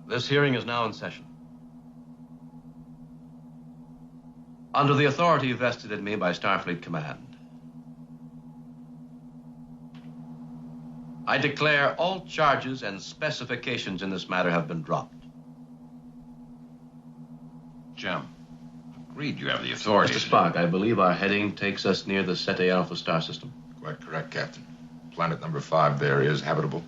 This hearing is now in session. Under the authority vested in me by Starfleet Command, I declare all charges and specifications in this matter have been dropped. Jim, agreed you have the authority. Mr. Spock, I believe our heading takes us near the Ceti Alpha star system. Quite correct, Captain. Planet number 5 there is habitable,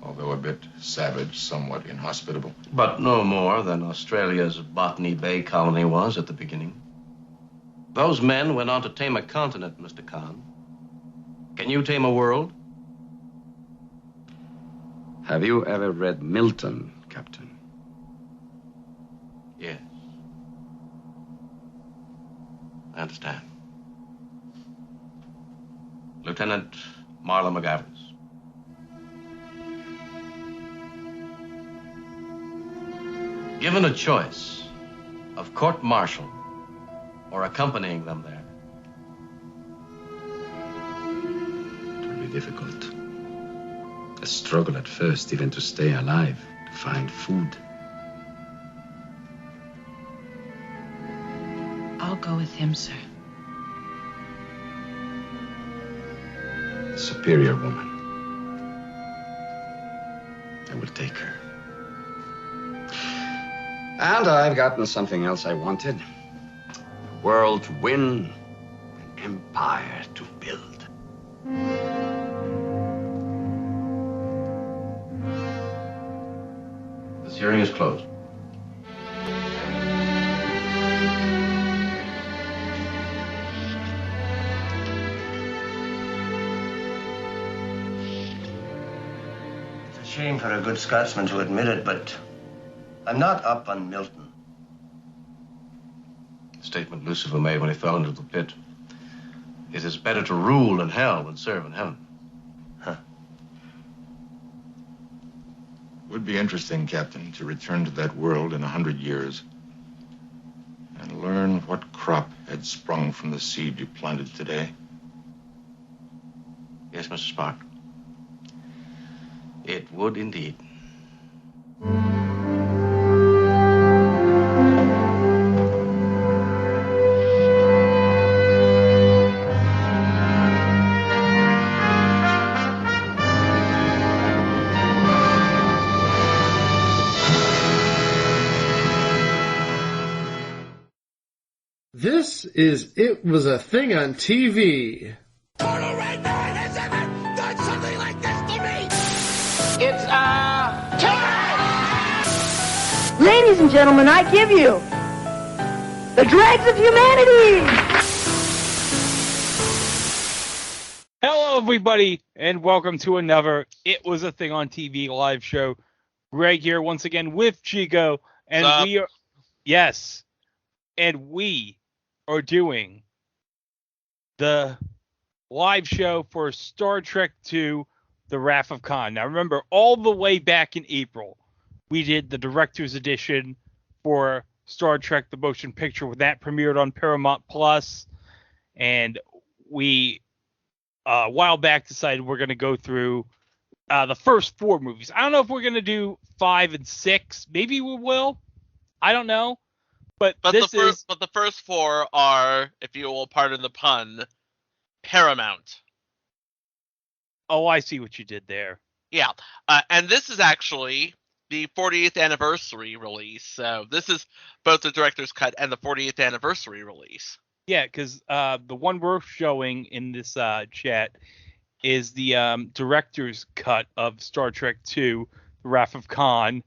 although a bit savage, somewhat inhospitable. But no more than Australia's Botany Bay colony was at the beginning. Those men went on to tame a continent, Mr. Khan. Can you tame a world? Have you ever read Milton, Captain? Yes. I understand. Lieutenant Marla McGavers. Given a choice of court-martial or accompanying them there, It will be difficult. A struggle at first, even to stay alive, to find food. I'll go with him, sir. A superior woman. I will take her. And I've gotten something else I wanted. A world to win, an empire to build. this hearing is closed. Shame for a good Scotsman to admit it, but I'm not up on Milton. The statement Lucifer made when he fell into the pit. It is better to rule in hell than serve in heaven. Huh. Would be interesting, Captain, to return to that world in 100 years and learn what crop had sprung from the seed you planted today. Yes, Mr. Spock. It would indeed. This is It Was a Thing on TV. Total Red Man has ever done something like this to me! It's, time! Ladies and gentlemen, I give you the dregs of humanity! Hello, everybody, and welcome to another It Was a Thing on TV live show. Greg here once again with Chico, and we are, yes, and we are doing the live show for Star Trek II, The Wrath of Khan. Now, remember, all the way back in April, we did the director's edition for Star Trek The Motion Picture when that premiered on Paramount Plus, and we a while back decided we're going to go through the first 4 movies. I don't know if we're going to do 5 and 6. Maybe we will. I don't know. But the first 4 are, if you will pardon the pun, Paramount. Oh, I see what you did there. Yeah. And this is actually the 40th anniversary release. So this is both the director's cut and the 40th anniversary release. Yeah, because the one we're showing in this chat is the director's cut of Star Trek II, The Wrath of Khan.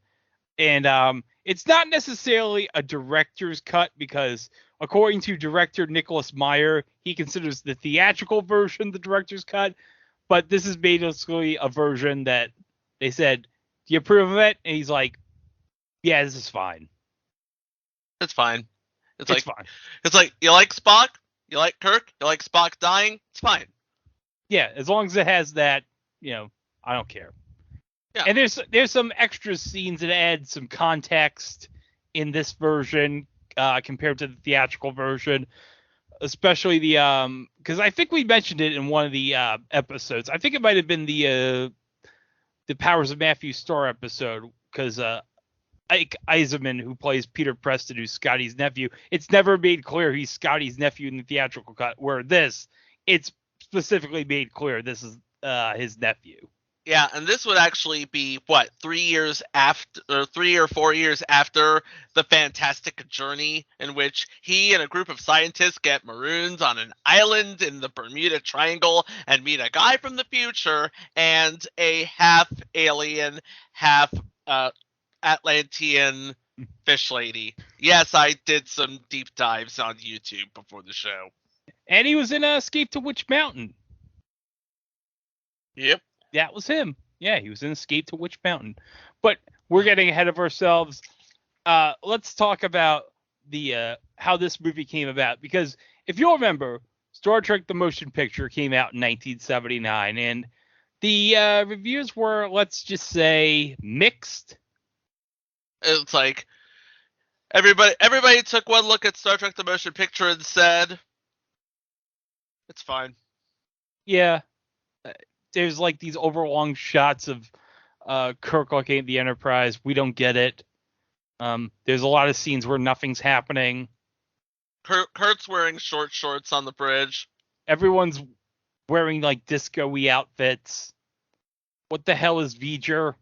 And it's not necessarily a director's cut because, according to director Nicholas Meyer, he considers the theatrical version the director's cut. But this is basically a version that they said, do you approve of it? And he's like, yeah, this is fine. It's fine. It's fine. It's like, you like Spock? You like Kirk? You like Spock dying? It's fine. Yeah, as long as it has that, I don't care. Yeah. And there's some extra scenes that add some context in this version compared to the theatrical version, especially the because I think we mentioned it in one of the episodes. I think it might have been the Powers of Matthew Star episode, because Ike Eisenman, who plays Peter Preston, who's Scotty's nephew. It's never made clear he's Scotty's nephew in the theatrical cut, where it's specifically made clear this is his nephew. Yeah, and this would actually be, 3 years after, or 3 or 4 years after the Fantastic Journey, in which he and a group of scientists get marooned on an island in the Bermuda Triangle and meet a guy from the future and a half alien, half Atlantean fish lady. Yes, I did some deep dives on YouTube before the show. And he was in Escape to Witch Mountain. Yep. That was him. Yeah, he was in Escape to Witch Mountain. But we're getting ahead of ourselves. Let's talk about the how this movie came about. Because if you'll remember, Star Trek the Motion Picture came out in 1979. And the reviews were, let's just say, mixed. It's like everybody took one look at Star Trek the Motion Picture and said, it's fine. Yeah. There's like these overlong shots of Kirk looking at the Enterprise. We don't get it. There's a lot of scenes where nothing's happening. Kurt's wearing short shorts on the bridge. Everyone's wearing like disco-y outfits. What the hell is V'ger?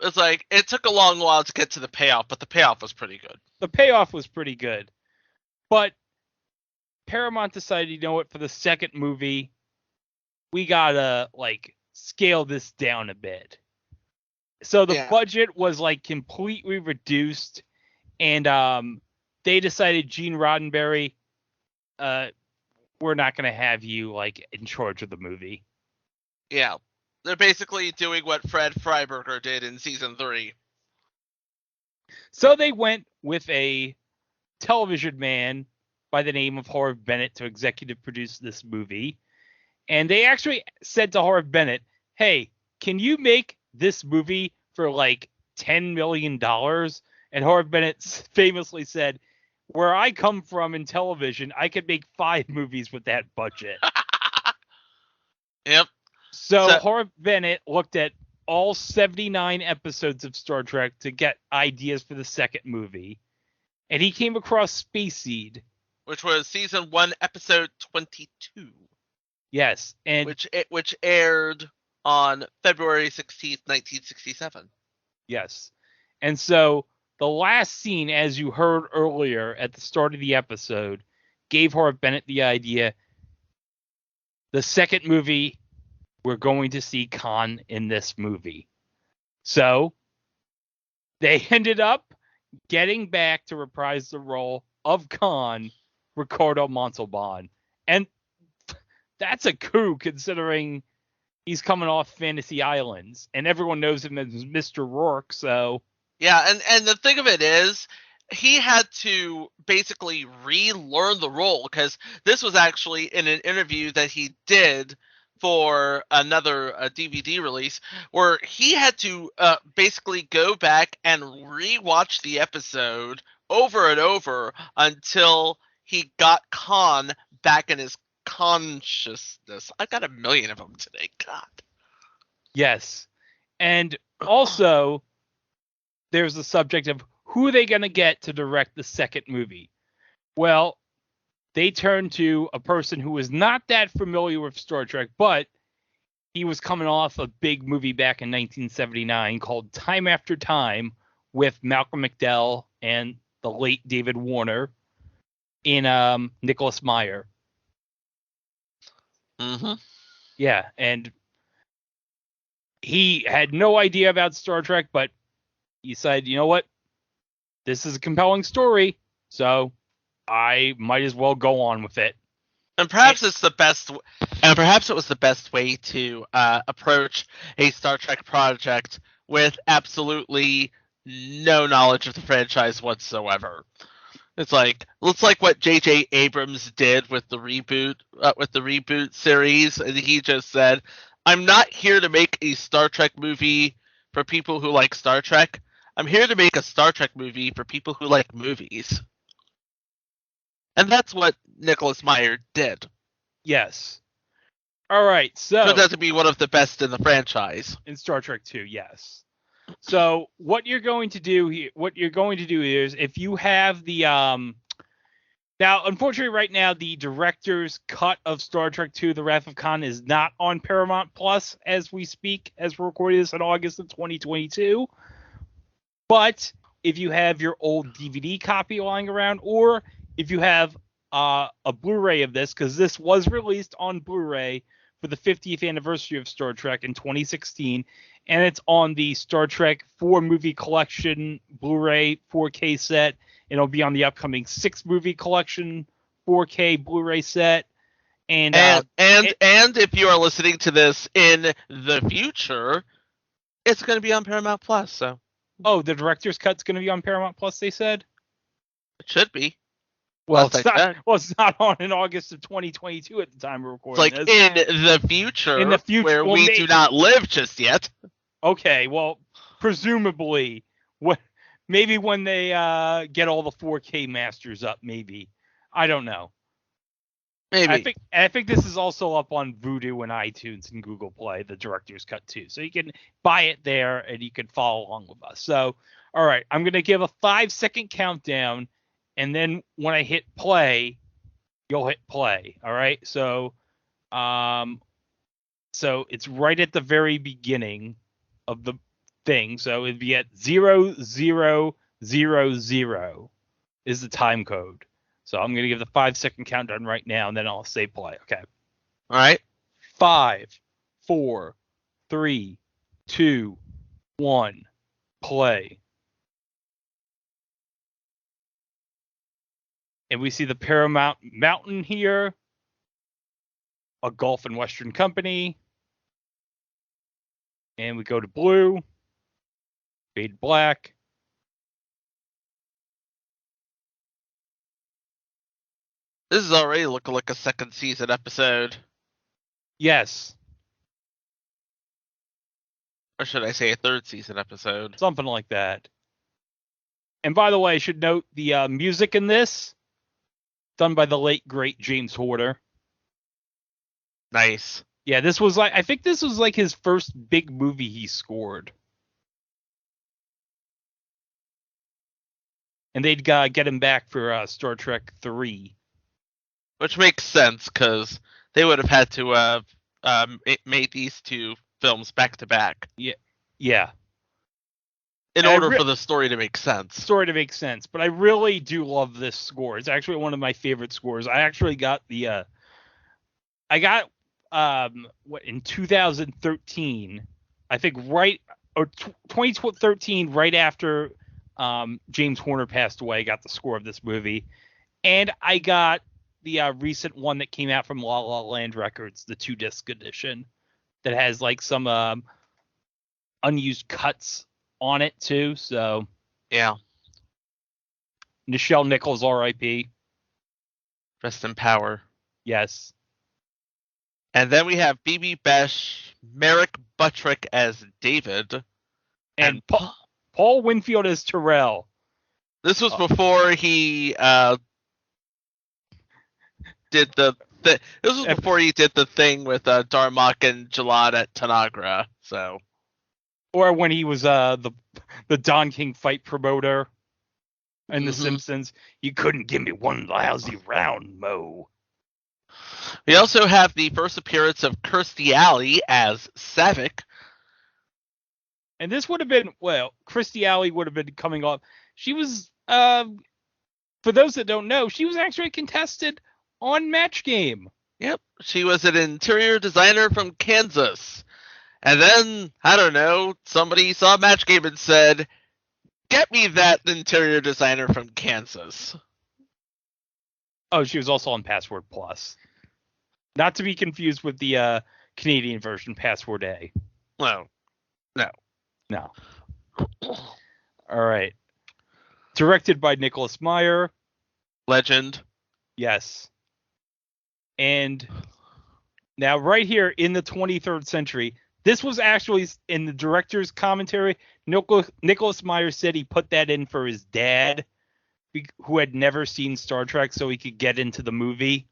It's like, it took a long while to get to the payoff, but the payoff was pretty good. The payoff was pretty good. But Paramount decided, you know what, for the second movie, we gotta like scale this down a bit. So the budget was like completely reduced, and they decided, Gene Roddenberry, we're not gonna have you like in charge of the movie. Yeah, they're basically doing what Fred Freiberger did in season 3. So they went with a television man by the name of Harve Bennett to executive produce this movie. And they actually said to Harve Bennett, hey, can you make this movie for like $10 million? And Harve Bennett famously said, where I come from in television, I could make 5 movies with that budget. Yep. So Harve Bennett looked at all 79 episodes of Star Trek to get ideas for the second movie. And he came across Space Seed, which was season 1, episode 22. Yes, and which aired on February 16th, 1967. Yes. And so the last scene, as you heard earlier at the start of the episode, gave Harve Bennett the idea. The second movie, we're going to see Khan in this movie. So they ended up getting back to reprise the role of Khan, Ricardo Montalban. And that's a coup, considering he's coming off Fantasy Islands, and everyone knows him as Mr. Rourke, so... Yeah, and the thing of it is, he had to basically relearn the role, because this was actually in an interview that he did for another DVD release, where he had to basically go back and rewatch the episode over and over until he got Khan back in his consciousness. I got a million of them today. God. Yes. And also, there's the subject of who are they going to get to direct the second movie? Well, they turned to a person who was not that familiar with Star Trek, but he was coming off a big movie back in 1979 called Time After Time with Malcolm McDowell and the late David Warner in Nicholas Meyer. Mm-hmm. Yeah, and he had no idea about Star Trek, but he said, you know what? This is a compelling story, so I might as well go on with it. And perhaps it's the best, and perhaps it was the best way to approach a Star Trek project with absolutely no knowledge of the franchise whatsoever. It's like what J.J. Abrams did with the reboot series, and he just said, "I'm not here to make a Star Trek movie for people who like Star Trek. I'm here to make a Star Trek movie for people who like movies." And that's what Nicholas Meyer did. Yes. All right, so turns out to be one of the best in the franchise. In Star Trek 2, yes. So what you're going to do here, is if you have the now, unfortunately, right now the director's cut of Star Trek 2: The Wrath of Khan is not on Paramount Plus as we speak, as we're recording this in August of 2022. But if you have your old DVD copy lying around, or if you have a Blu-ray of this, because this was released on Blu-ray for the 50th anniversary of Star Trek in 2016, and it's on the Star Trek 4 movie collection Blu-ray 4K set, and it'll be on the upcoming 6 movie collection 4K Blu-ray set. And if you are listening to this in the future, it's going to be on Paramount Plus. So, the director's cut's going to be on Paramount Plus, they said? It should be. Well, it's not on in August of 2022 at the time we're recording this. In the future, where we do not live just yet. Okay, well, presumably, maybe when they get all the 4K masters up, maybe. I don't know. Maybe. I think this is also up on Vudu and iTunes and Google Play, the director's cut too. So you can buy it there and you can follow along with us. So, all right, I'm going to give a 5-second countdown. And then when I hit play, you'll hit play. All right. So it's right at the very beginning of the thing. So it'd be at 0000 is the time code. So I'm going to give the 5-second countdown right now, and then I'll say play. Okay. All right. 5, 4, 3, 2, 1, play. And we see the Paramount Mountain here, a Gulf and Western Company. And we go to blue, fade black. This is already looking like a second season episode. Yes. Or should I say a third season episode? Something like that. And by the way, I should note the music in this, done by the late, great James Horner. Nice. Yeah, I think this was like his first big movie he scored. And they'd get him back for Star Trek 3. Which makes sense, because they would have had to made these two films back to back. Yeah. In order for the story to make sense. But I really do love this score. It's actually one of my favorite scores. I actually got in 2013, I think 2013, right after James Horner passed away, I got the score of this movie. And I got the recent one that came out from La La Land Records, the 2-disc edition, that has like some unused cuts on it too. So yeah. Nichelle Nichols, R.I.P. Rest in power. Yes. And then we have BB Besh, Merrick Buttrick as David, and Paul Winfield as Terrell. This was before he did this was before he did the thing with Darmok and Jalad at Tanagra. So, or when he was the Don King fight promoter in The Simpsons. You couldn't give me one lousy round, Mo. We also have the first appearance of Kirstie Alley as Savick. And this would have been, Kirstie Alley would have been coming off. She was, for those that don't know, she was actually contested on Match Game. Yep. She was an interior designer from Kansas. And then, I don't know, somebody saw Match Game and said, get me that interior designer from Kansas. Oh, she was also on Password Plus. Not to be confused with the Canadian version, Password A. No. All right. Directed by Nicholas Meyer. Legend. Yes. And now right here in the 23rd century, this was actually in the director's commentary. Nicholas Meyer said he put that in for his dad, who had never seen Star Trek, so he could get into the movie.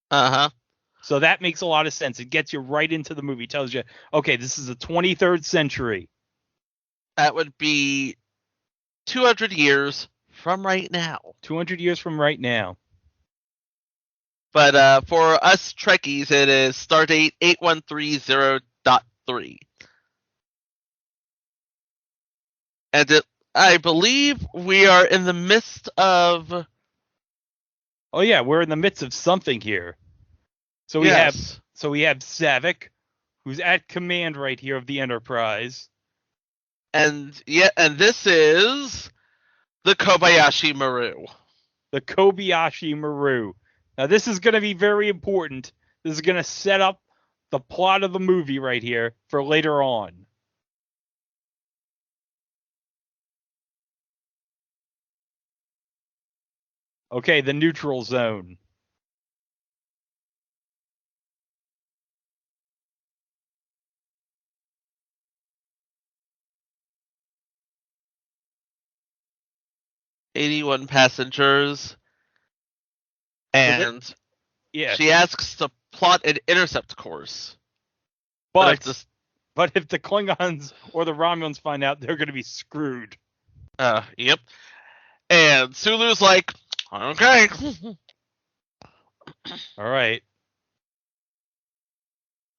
Uh-huh. So that makes a lot of sense. It gets you right into the movie. Tells you, okay, this is the 23rd century. That would be 200 years from right now. 200 years from right now. But for us Trekkies, it is Stardate 8130.3. And I believe we are in the midst of... Oh yeah, we're in the midst of something here. So we have Saavik, who's at command right here of the Enterprise. And this is the Kobayashi Maru. The Kobayashi Maru. Now this is going to be very important. This is going to set up the plot of the movie right here for later on. Okay, the neutral zone. ...81 passengers. And she asks to plot an intercept course. But if the Klingons or the Romulans find out, they're going to be screwed. Yep. And Sulu's like, okay. All right.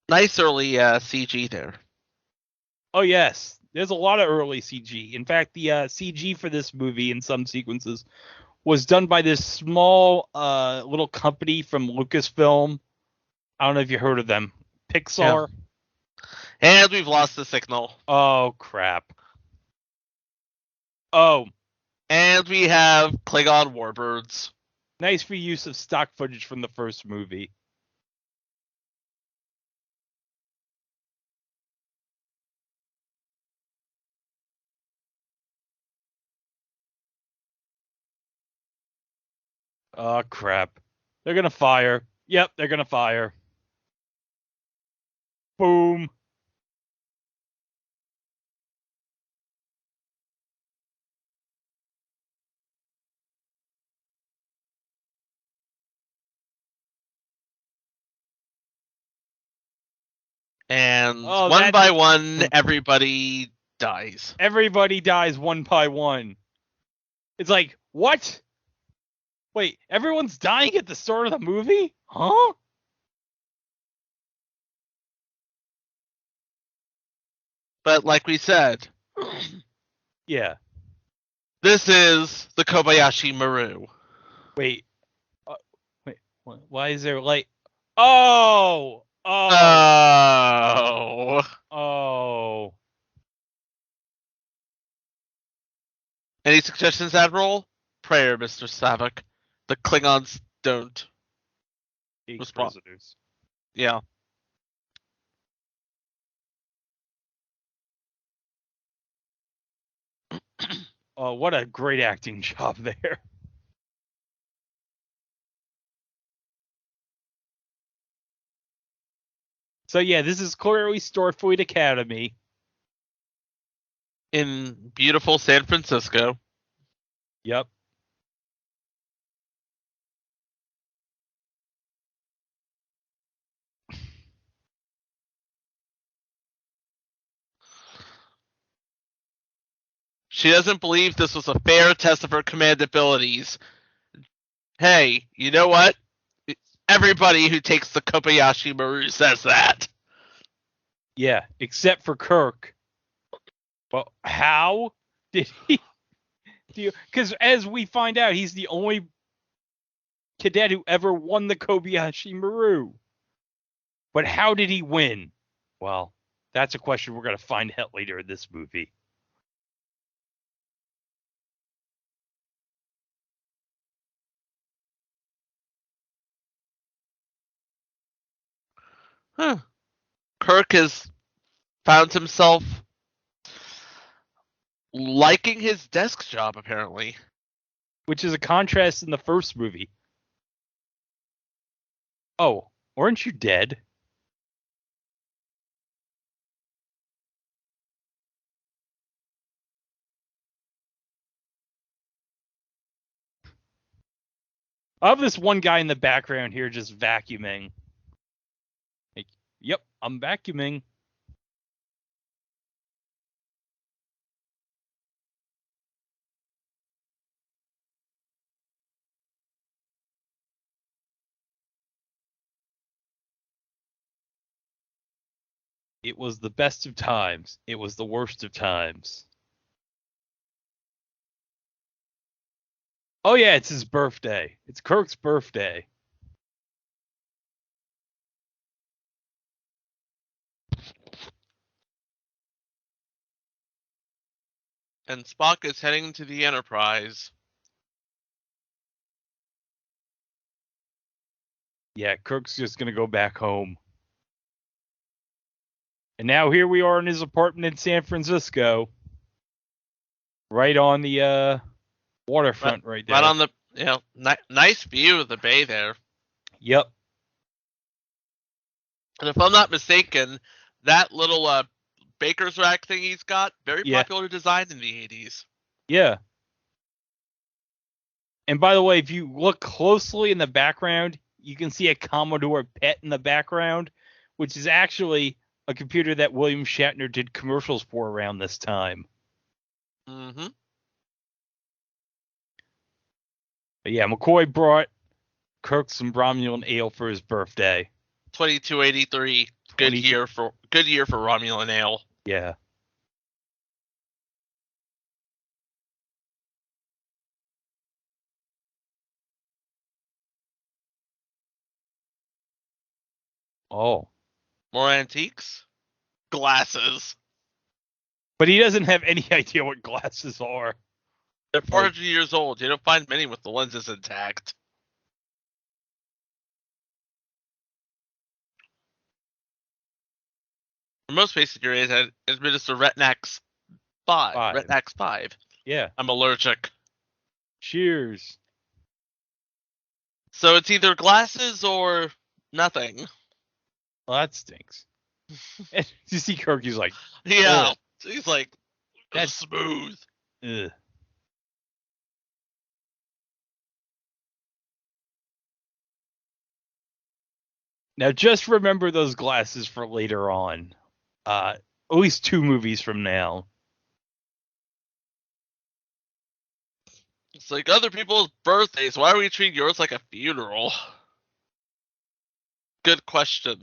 Nice early CG there. Oh, yes. There's a lot of early CG. In fact, the CG for this movie in some sequences was done by this small little company from Lucasfilm. I don't know if you heard of them. Pixar. Yeah. And we've lost the signal. Oh, crap. Oh. And we have Klingon warbirds. Nice for use of stock footage from the first movie. Oh, crap. They're going to fire. Yep, they're going to fire. Boom. And one by one, everybody dies. Everybody dies one by one. It's like, what? Wait, everyone's dying at the start of the movie? Huh? But like we said, yeah, this is the Kobayashi Maru. Wait, why is there light? Oh! Any suggestions, Admiral? Prayer, Mr. Saavik. The Klingons don't respond. Prisoners. Yeah. Oh, what a great acting job there. So yeah, this is clearly Starfleet Academy. In beautiful San Francisco. Yep. She doesn't believe this was a fair test of her command abilities. Hey, you know what? Everybody who takes the Kobayashi Maru says that. Yeah, except for Kirk. Well, how did he? Because as we find out, he's the only cadet who ever won the Kobayashi Maru. But how did he win? Well, that's a question we're going to find out later in this movie. Huh. Kirk has found himself liking his desk job, apparently. Which is a contrast in the first movie. Oh, aren't you dead? I have this one guy in the background here just vacuuming. Yep, I'm vacuuming. It was the best of times. It was the worst of times. Oh yeah, it's his birthday. It's Kirk's birthday. And Spock is heading to the Enterprise. Yeah, Kirk's just going to go back home. And now here we are in his apartment in San Francisco. Right on the waterfront right there. Right on the, nice view of the bay there. Yep. And if I'm not mistaken, that little baker's rack thing he's got, very popular design in the 80s. Yeah. And by the way, if you look closely in the background, you can see a Commodore PET in the background, which is actually a computer that William Shatner did commercials for around this time. Mm-hmm. But yeah, McCoy brought Kirk some Romulan ale for his birthday. 2283. Good year for Romulan ale. Yeah. Oh. More antiques? Glasses. But he doesn't have any idea what glasses are. They're 400 years old. You don't find many with the lenses intact. For most basic areas, I administer Retinax 5. Retinax 5. Yeah. I'm allergic. Cheers. So it's either glasses or nothing. Well, that stinks. And you see Kirk, he's like... Yeah. Ugh. He's like, that's smooth. Ugh. Now, just remember those glasses for later on. At least 2 movies from now. It's like other people's birthdays. Why are we treating yours like a funeral? Good question.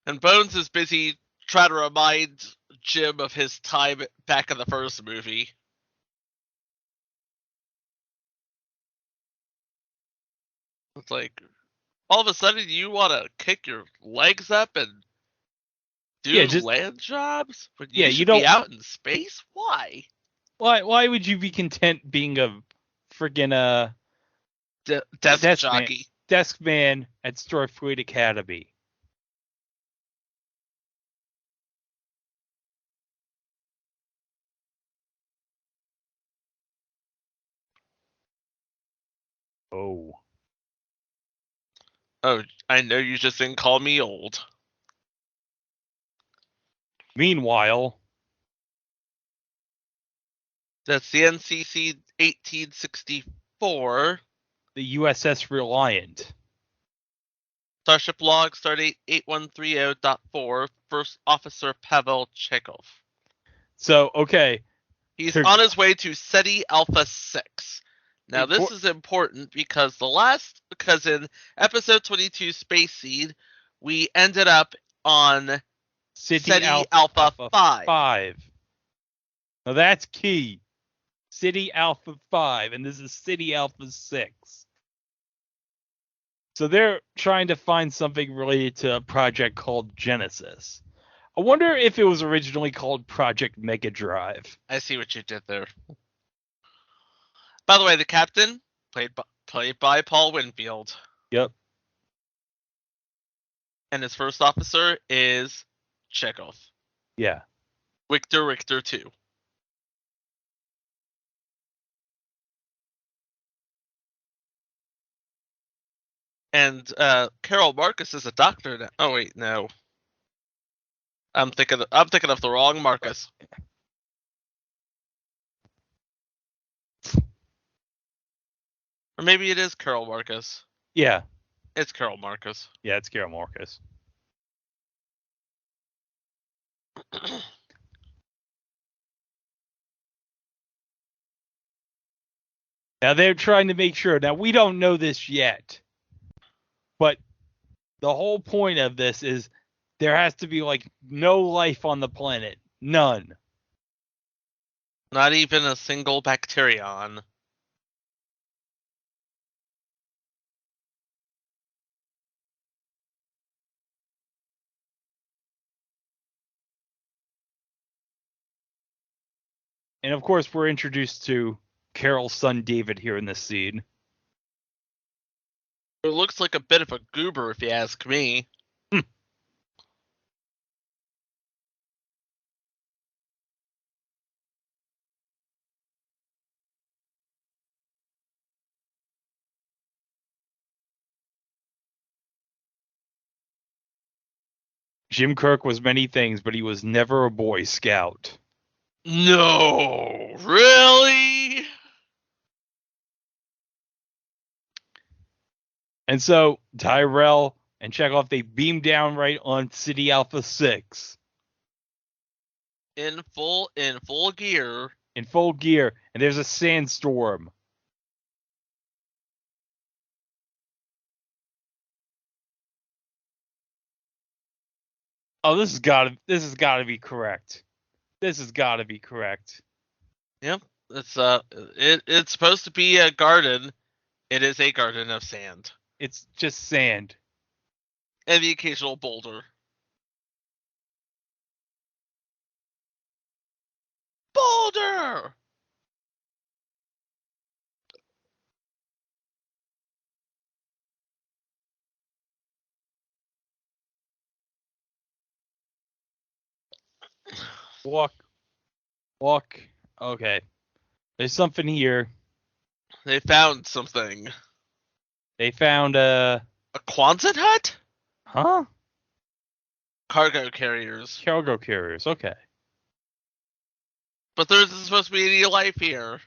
And Bones is busy trying to remind Jim of his time back in the first movie. It's like, all of a sudden you want to kick your legs up and do land jobs? When you should be out in space? Why? Why would you be content being a friggin' desk jockey? Desk man at Starfleet Academy. Oh. Oh, I know you just didn't call me old. Meanwhile, that's the NCC 1864. The USS Reliant. Starship log, stardate 8130.4, First Officer Pavel Chekhov. So, okay. He's on his way to Ceti Alpha 6. Now, this is important because in episode 22, Space Seed, we ended up on Ceti Alpha 5. Now, that's key. Ceti Alpha 5, and this is Ceti Alpha 6. So they're trying to find something related to a project called Genesis. I wonder if it was originally called Project Mega Drive. I see what you did there. By the way, the captain, played by Paul Winfield. Yep. And his first officer is Chekhov. Yeah. Richter 2. And Carol Marcus is a doctor now. Oh wait, no. I'm thinking of the wrong Marcus. Or maybe it is Carol Marcus. Yeah. It's Carol Marcus. Yeah, it's Carol Marcus. Now they're trying to make sure. Now we don't know this yet, but the whole point of this is there has to be like no life on the planet, none. Not even a single bacterion. And of course, we're introduced to Carol's son David here in this scene. It looks like a bit of a goober, if you ask me. Jim Kirk was many things, but he was never a Boy Scout. No, really? And so Tyrell and Chekhov, they beam down right on Ceti Alpha 6. In full gear. In full gear, and there's a sandstorm. Oh, this has got to be correct. This has got to be correct. Yep, it's supposed to be a garden. It is a garden of sand. It's just sand. And the occasional boulder. Boulder! Walk. Okay. There's something here. They found something. They found a Quonset hut? Huh? Cargo carriers. Cargo carriers, okay. But there isn't supposed to be any life here.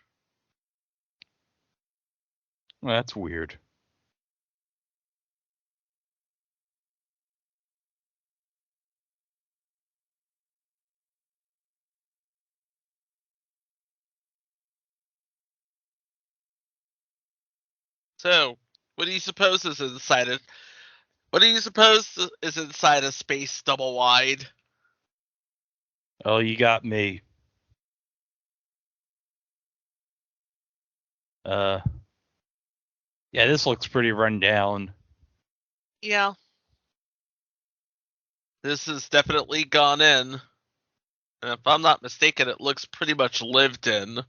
Well, that's weird. So, what do you suppose is inside it? What do you suppose is inside a space double wide? Oh, you got me. Yeah, this looks pretty run down. Yeah. This has definitely gone in. And if I'm not mistaken, it looks pretty much lived in.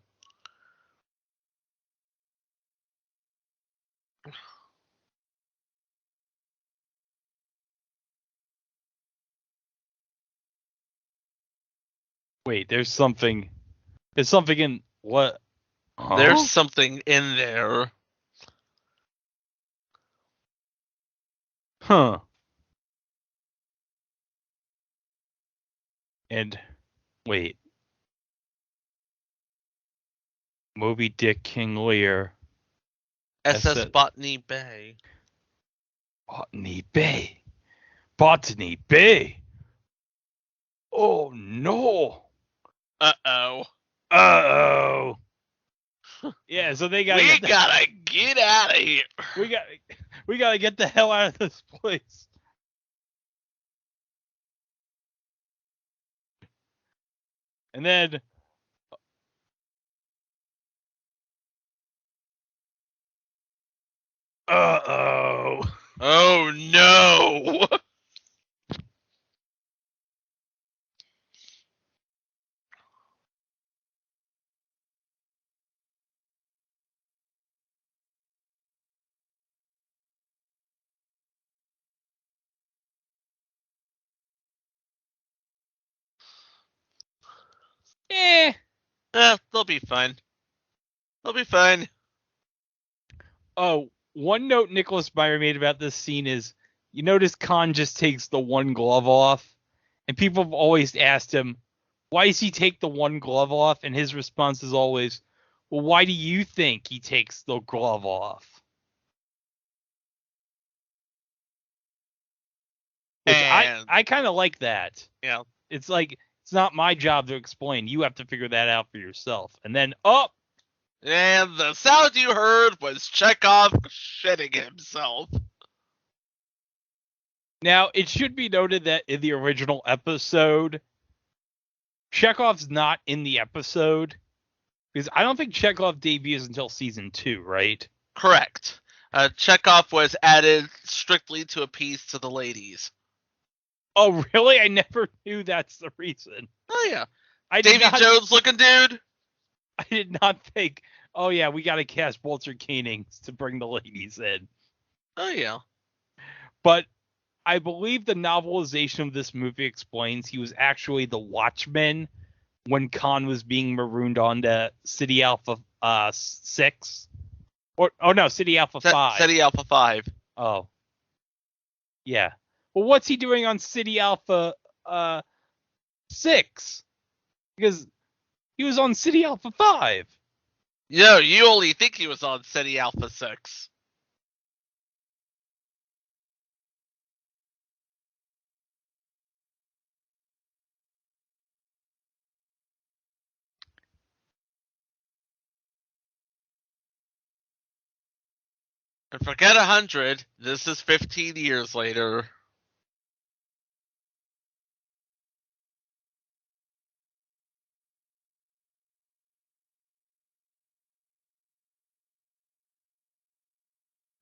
Wait, there's something in what? Huh? There's something in there. Huh. And wait. Moby Dick King Lear. SS Botany Bay. Botany Bay. Botany Bay. Oh no. Uh-oh. Uh-oh. Yeah, so they gotta gotta get out of here. We gotta get the hell out of this place. And then uh-oh. Oh no. They'll be fine. They'll be fine. Oh, one note Nicholas Meyer made about this scene is, you notice Khan just takes the one glove off, and people have always asked him, why does he take the one glove off? And his response is always, well, why do you think he takes the glove off? Which I kind of like that. Yeah. It's like, it's not my job to explain. You have to figure that out for yourself. And then, and the sound you heard was Chekhov shitting himself. Now, it should be noted that in the original episode, Chekhov's not in the episode, because I don't think Chekhov debuts until season 2, right? Correct. Chekhov was added strictly to appease to the ladies. Oh, really? I never knew that's the reason. Oh, yeah. Davy Jones looking dude? I did not think, oh, yeah, we got to cast Walter Koenig to bring the ladies in. Oh, yeah. But I believe the novelization of this movie explains he was actually the watchman when Khan was being marooned onto Ceti Alpha 6. Ceti Alpha 5. Ceti Alpha 5. Oh. Yeah. Well, what's he doing on Ceti Alpha 6? Because he was on Ceti Alpha 5. No, you only think he was on Ceti Alpha 6. And forget 100, this is 15 years later.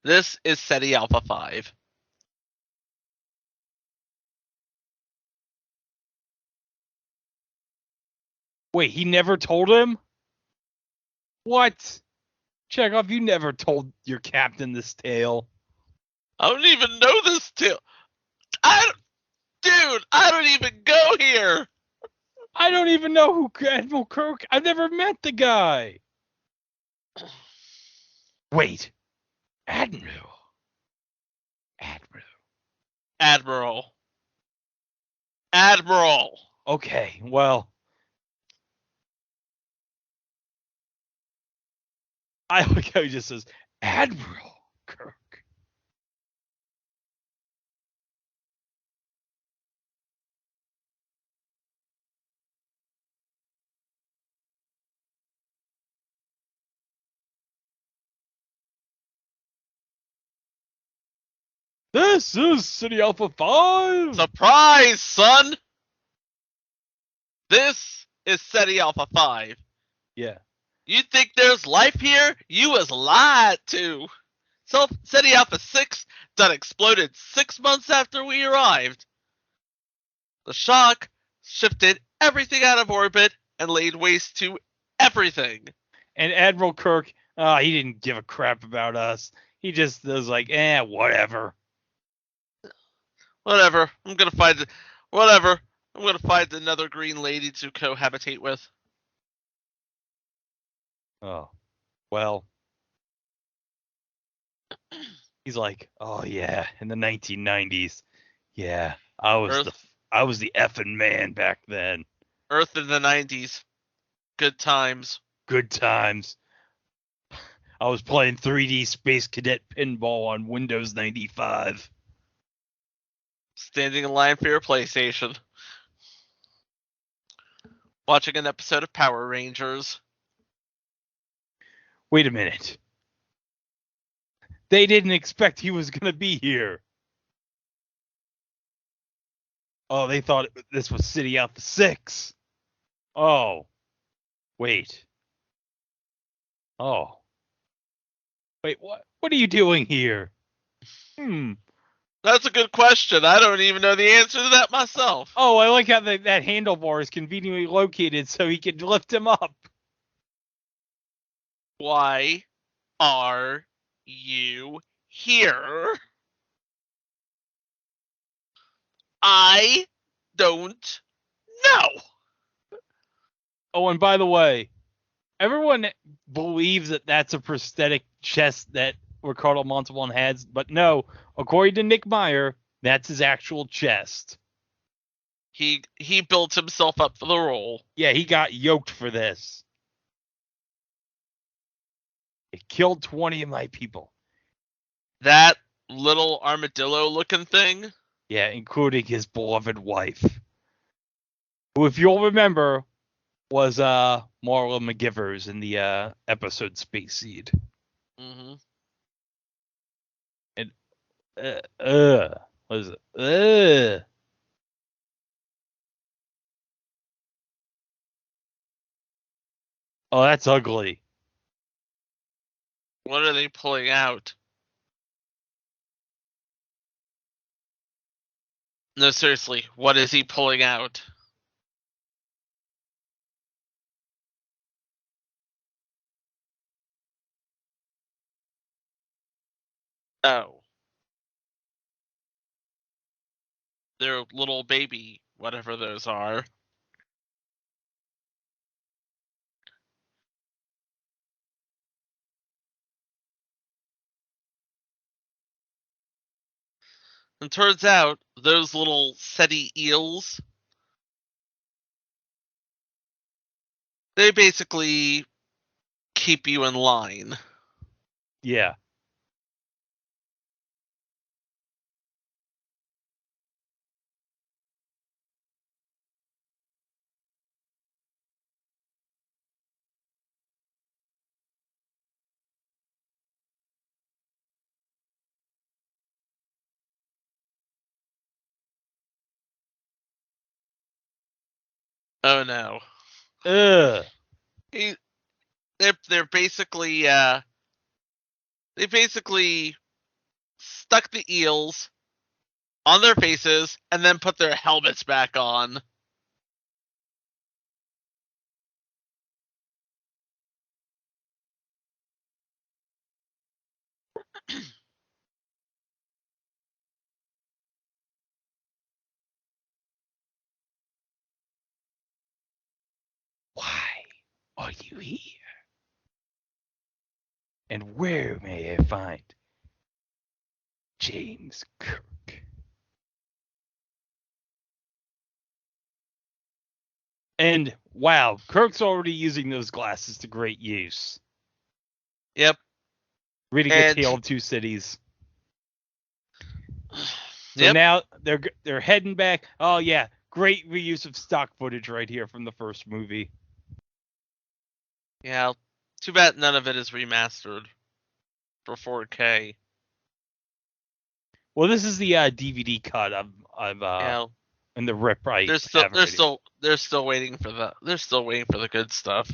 This is Ceti Alpha 5. Wait, he never told him? What? Chekhov, you never told your captain this tale. I don't even know this tale. I don't even go here. I don't even know who Admiral Kirk. I've never met the guy. Wait. Admiral. Okay, well. I like how he just says, Admiral Kirk. This is Ceti Alpha 5. Surprise, son. This is Ceti Alpha 5. Yeah. You think there's life here? You was lied to. So Ceti Alpha 6 done exploded 6 months after we arrived. The shock shifted everything out of orbit and laid waste to everything. And Admiral Kirk, he didn't give a crap about us. He just was like, whatever. Whatever. I'm gonna find another green lady to cohabitate with. Oh, well. He's like, oh yeah, in the 1990s, yeah, I was the effing man back then. Earth in the 90s, good times. Good times. I was playing 3D Space Cadet pinball on Windows 95. Standing in line for your PlayStation. Watching an episode of Power Rangers. Wait a minute. They didn't expect he was going to be here. Oh, they thought this was Ceti Alpha 6. Oh. Wait. Oh. Wait, what are you doing here? That's a good question. I don't even know the answer to that myself. Oh, I like how that handlebar is conveniently located so he can lift him up. Why are you here? I don't know. Oh, and by the way, everyone believes that that's a prosthetic chest that Ricardo Montalban has, but no, according to Nick Meyer, that's his actual chest. He built himself up for the role. Yeah, he got yoked for this. It killed 20 of my people. That little armadillo-looking thing? Yeah, including his beloved wife. Who, if you'll remember, was Marla McGivers in the episode Space Seed. Mm-hmm. And what is it? Oh, that's ugly. What are they pulling out? No, seriously, what is he pulling out? Oh. Their little baby, whatever those are. And turns out, those little Ceti eels, they basically keep you in line. Yeah. Oh no. Ugh. They're basically they basically stuck the eels on their faces and then put their helmets back on. Why are you here? And where may I find James Kirk? And wow, Kirk's already using those glasses to great use. Yep. Reading A Tale of Two Cities. So yep. now they're heading back. Oh yeah, great reuse of stock footage right here from the first movie. Yeah, too bad none of it is remastered for 4K. Well, this is the DVD cut of in the rip right. They're still waiting for the good stuff.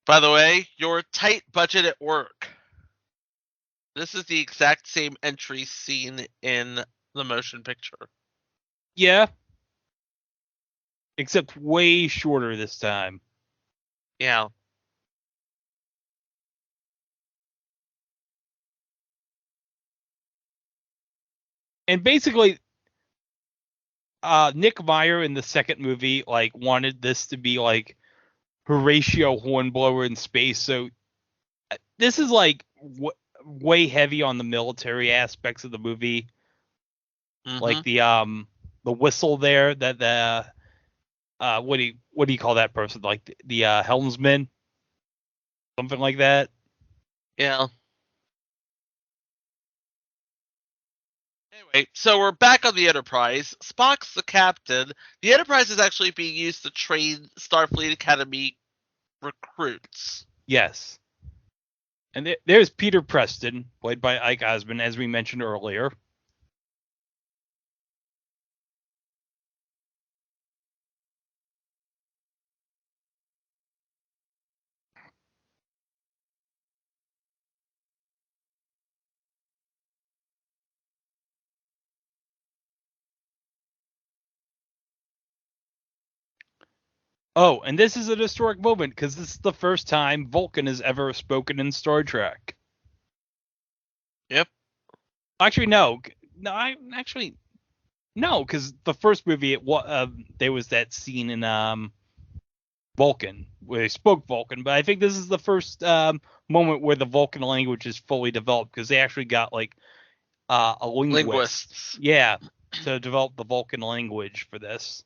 By the way, your tight budget at work. This is the exact same entry seen in the motion picture. Yeah. Except way shorter this time. Yeah. And basically, Nick Meyer in the second movie wanted this to be like Horatio Hornblower in space. So this is way heavy on the military aspects of the movie. Mm-hmm. Like the whistle there that the what do you call that person? Like the helmsman, something like that. Yeah. Anyway, so we're back on the Enterprise. Spock's the captain. The Enterprise is actually being used to train Starfleet Academy recruits. Yes. And there's Peter Preston, played by Ike Osmond, as we mentioned earlier. Oh, and this is an historic moment because this is the first time Vulcan has ever spoken in Star Trek. Yep. Actually, no. No, because the first movie, there was that scene in Vulcan where they spoke Vulcan, but I think this is the first moment where the Vulcan language is fully developed because they actually got like a linguist, to develop the Vulcan language for this.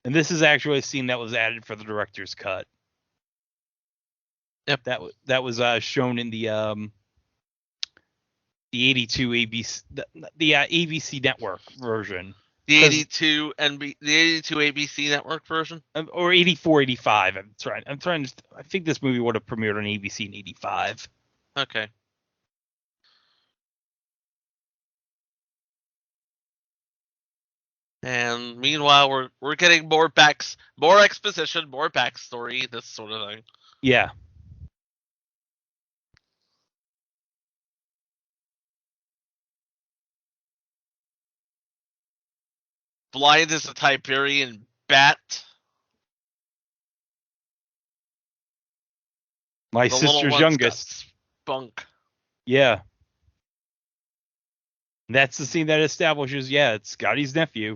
And this is actually a scene that was added for the director's cut. Yep, that was shown in the 82 ABC the ABC network version. The 82 ABC network version, or 84, 85. I think this movie would have premiered on ABC in 85. Okay. And meanwhile, we're getting more exposition, more backstory, this sort of thing. Yeah. Blind is a Tiberian bat. My sister's youngest. Spunk. Yeah. And that's the scene that establishes, it's Scotty's nephew.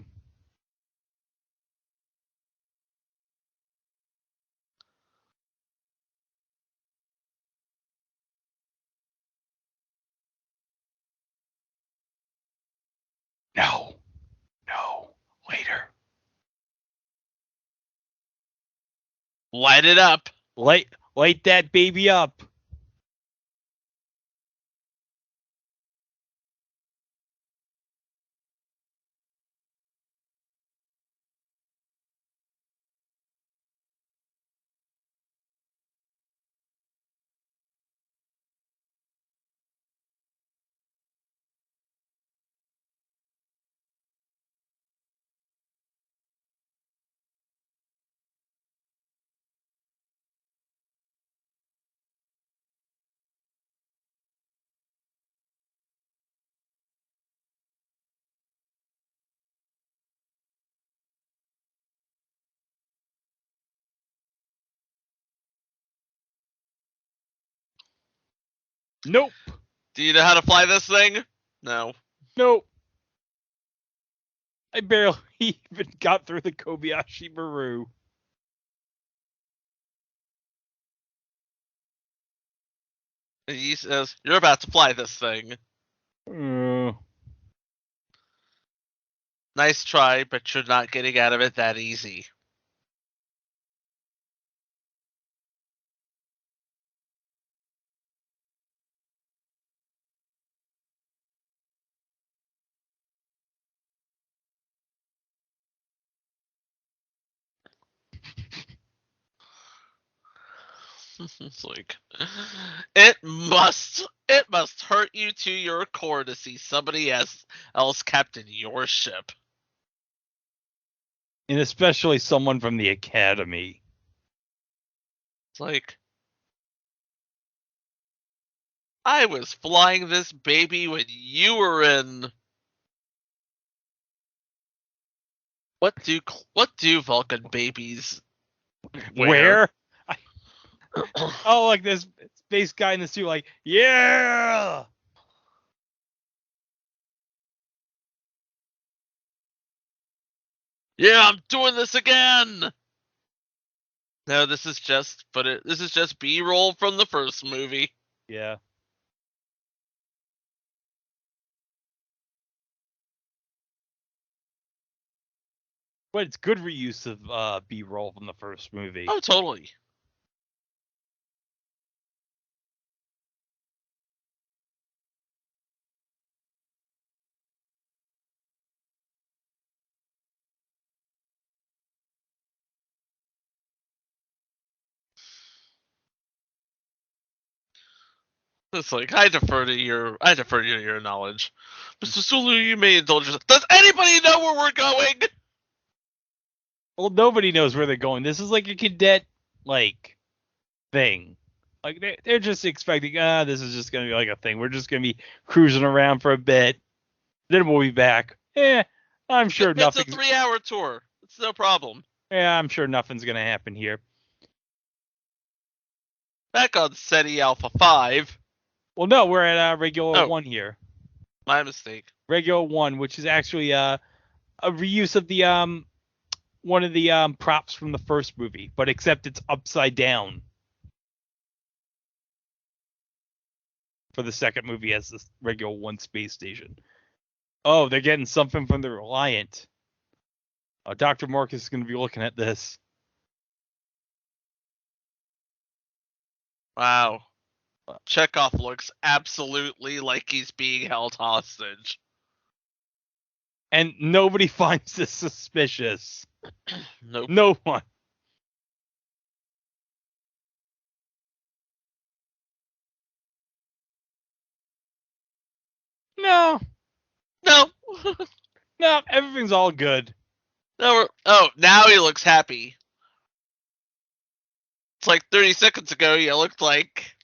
No, later. Light it up. Light that baby up. Nope. Do you know how to fly this thing? No. Nope. I barely even got through the Kobayashi Maru. And he says, "You're about to fly this thing." Nice try, but you're not getting out of it that easy. It's like, it must hurt you to your core to see somebody else captain your ship. And especially someone from the Academy. It's like, I was flying this baby when you were in. What do Vulcan babies wear? Oh, like this space guy in the suit, like, yeah! Yeah, I'm doing this again! No, this is just B-roll from the first movie. Yeah. But it's good reuse of B-roll from the first movie. Oh, totally. It's like, I defer to your knowledge. Mr. Sulu, you may indulge yourself. Does anybody know where we're going? Well, nobody knows where they're going. This is like a cadet, thing. Like, they're just expecting, this is just going to be like a thing. We're just going to be cruising around for a bit. Then we'll be back. I'm sure nothing. It's a 3-hour tour. It's no problem. Yeah, I'm sure nothing's going to happen here. Back on Ceti Alpha 5. Well, no, we're at Regula 1 here. My mistake. Regula 1, which is actually a reuse of the one of the props from the first movie, but except it's upside down. For the second movie as the Regula 1 space station. Oh, they're getting something from the Reliant. Dr. Marcus is going to be looking at this. Wow. Chekhov looks absolutely like he's being held hostage. And nobody finds this suspicious. Nope. No one. No. No. No, everything's all good. No. Oh, now he looks happy. It's like 30 seconds ago, you looked like...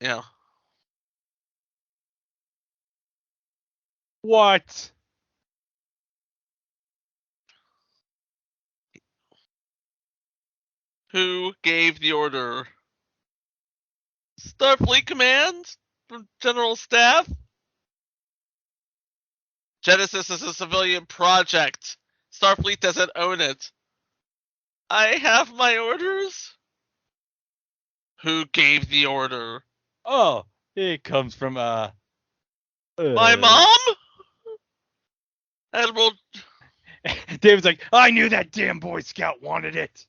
Yeah. What? Who gave the order? Starfleet Command? From General Staff? Genesis is a civilian project. Starfleet doesn't own it. I have my orders? Who gave the order? Oh, it comes from my mom? Admiral... David's like, I knew that damn Boy Scout wanted it.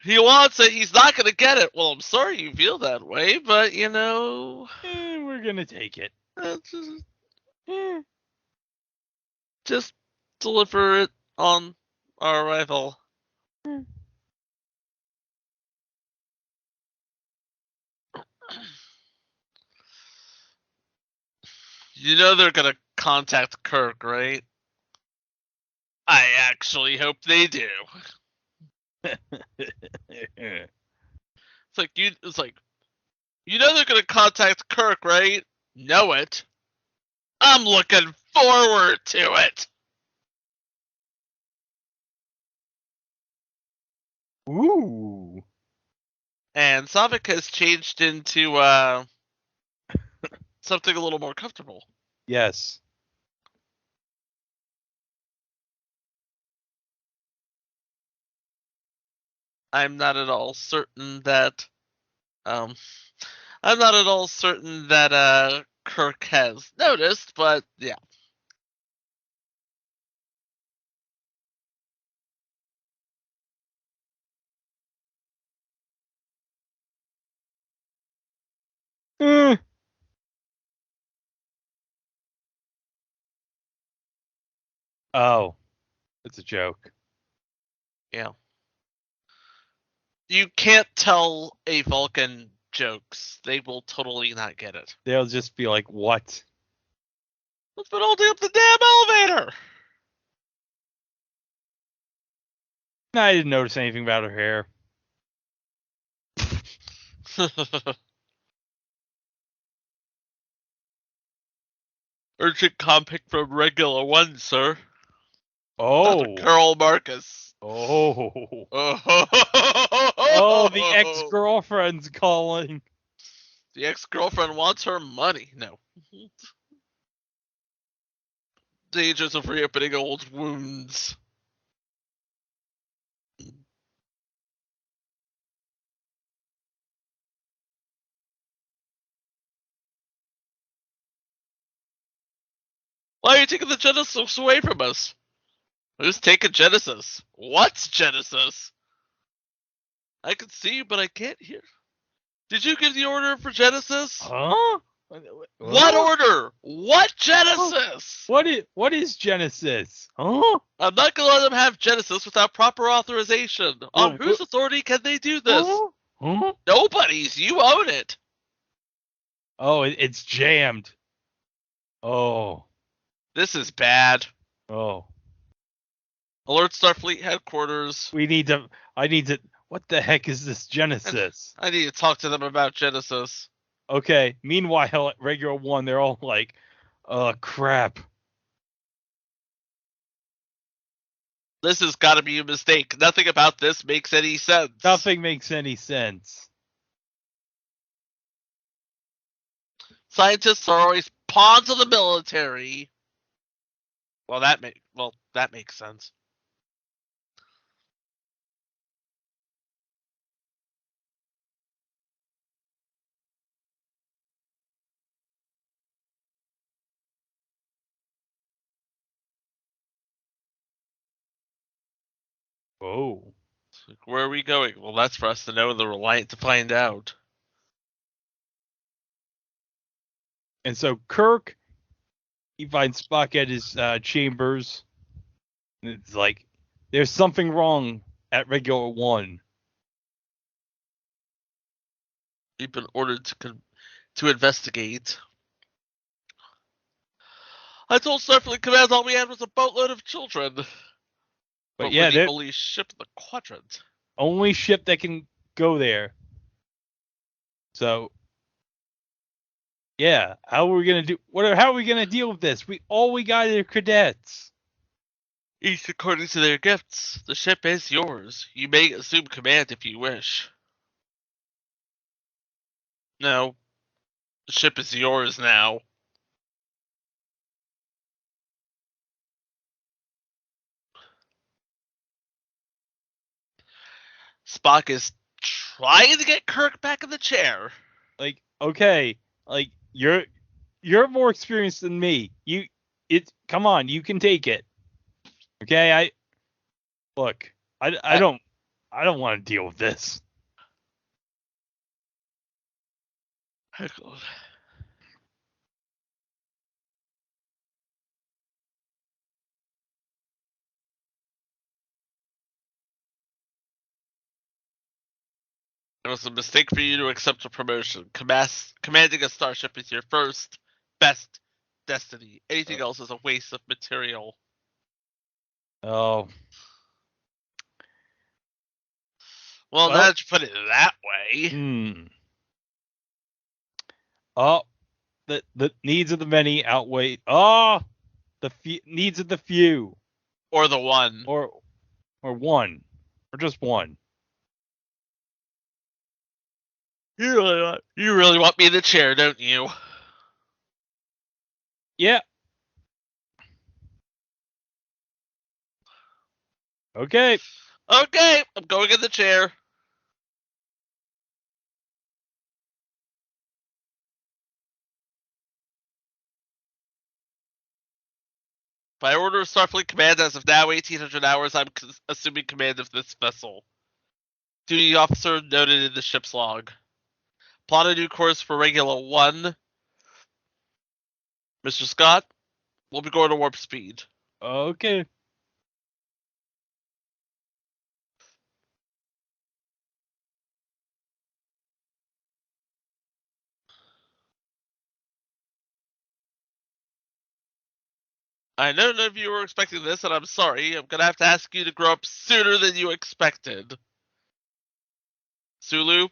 He wants it, he's not going to get it. Well, I'm sorry you feel that way, but, you know... we're going to take it. Just deliver it on our arrival. You know they're going to contact Kirk, right? I actually hope they do. It's like you know they're gonna contact Kirk, right? Know it. I'm looking forward to it. Ooh. And Savik has changed into something a little more comfortable. Yes. I'm not at all certain that Kirk has noticed, but yeah. Oh, it's a joke. Yeah. You can't tell a Vulcan jokes. They will totally not get it. They'll just be like, what? What's been holding up the damn elevator? I didn't notice anything about her hair. Urgent compic from Regula I, sir. Oh. Carol Marcus. Oh. Oh, the ex-girlfriend's calling. The ex-girlfriend wants her money. No. Dangers of reopening old wounds. Why are you taking the Genesis away from us? Who's taking Genesis? What's Genesis? I can see you, but I can't hear. Did you give the order for Genesis? Huh? What order? What Genesis? What is Genesis? Huh? I'm not gonna let them have Genesis without proper authorization. On whose authority can they do this? Huh? Nobody's. You own it. Oh, it's jammed. Oh. This is bad. Oh. Alert Starfleet headquarters. I need to. What the heck is this Genesis? I need to talk to them about Genesis. Okay. Meanwhile, at Regula 1, they're all like, crap. This has got to be a mistake. Nothing about this makes any sense. Nothing makes any sense. Scientists are always pawns of the military. Well, that makes sense. Oh. Where are we going? Well, that's for us to know, and the Reliant to find out. And so Kirk, he finds Spock at his chambers. And it's like, there's something wrong at Regula I. We've been ordered to investigate. I told Starfleet Command all we had was a boatload of children. But yeah, we're the only ship in the quadrant. Only ship that can go there. So, yeah, how are we gonna do? How are we gonna deal with this? All we got are cadets. Each according to their gifts. The ship is yours. You may assume command if you wish. No, the ship is yours now. Spock is trying to get Kirk back in the chair. Like, okay, like you're more experienced than me. Come on, you can take it. Okay, I don't want to deal with this. It was a mistake for you to accept a promotion. Commanding a starship is your first, best destiny. Anything else is a waste of material. Oh. Well, now that you put it that way. Oh, the needs of the many outweigh the needs of the few. Or the one. Or one. Or just one. You really want me in the chair, don't you? Yeah. Okay. Okay, I'm going in the chair. By order of Starfleet Command, as of now, 1800 hours, I'm assuming command of this vessel. Duty officer noted in the ship's log. Plot a new course for Regula I. Mr. Scott, we'll be going to warp speed. Okay. I know none of you were expecting this, and I'm sorry. I'm going to have to ask you to grow up sooner than you expected. Sulu?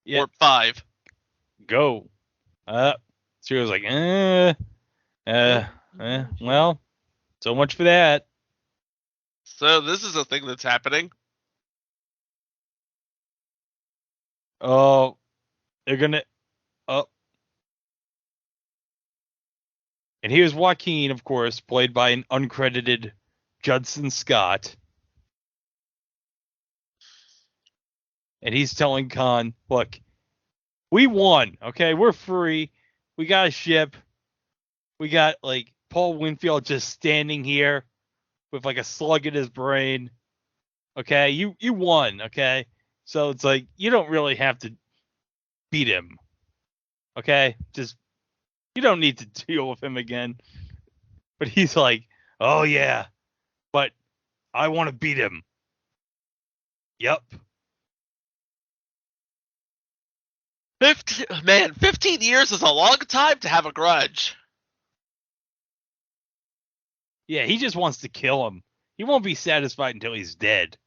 Yeah. Warp 5. Go. She was like, well, so much for that. So this is a thing that's happening. Oh, they're gonna. Oh. And here's Joaquin, of course, played by an uncredited Judson Scott. And he's telling Khan, look, we won, okay? We're free. We got a ship. We got, like, Paul Winfield just standing here with, like, a slug in his brain. Okay? You won, okay? So it's like, you don't really have to beat him. Okay? Just, you don't need to deal with him again. But he's like, oh, yeah, but I want to beat him. Yep. 15 years is a long time to have a grudge. Yeah, he just wants to kill him. He won't be satisfied until he's dead.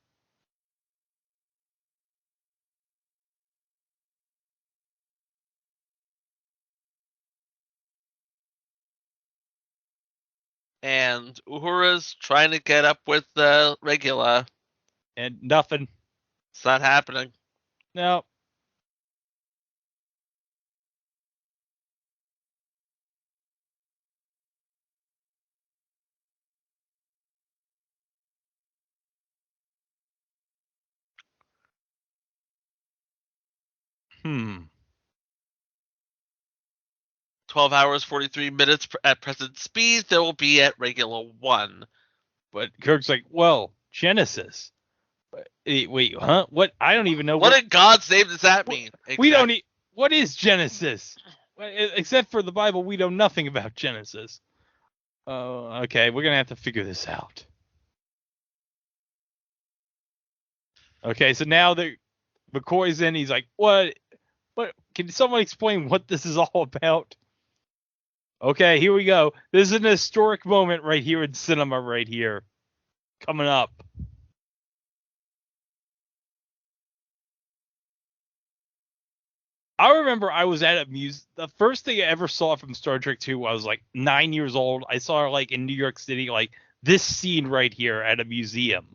And Uhura's trying to get up with Regula. And nothing. It's not happening. No. Hmm. 12 hours, 43 minutes at present speed. They will be at Regula I. But Kirk's like, well, Genesis. Wait, huh? What? I don't even know. What in God's name does that mean? We don't. What is Genesis? Except for the Bible, we know nothing about Genesis. Oh, okay. We're gonna have to figure this out. Okay, so now McCoy's in. He's like, what? What? Can someone explain what this is all about? Okay, here we go. This is an historic moment right here in cinema right here. Coming up. I remember I was at the first thing I ever saw from Star Trek 2, I was like 9 years old. I saw like in New York City, like this scene right here at a museum.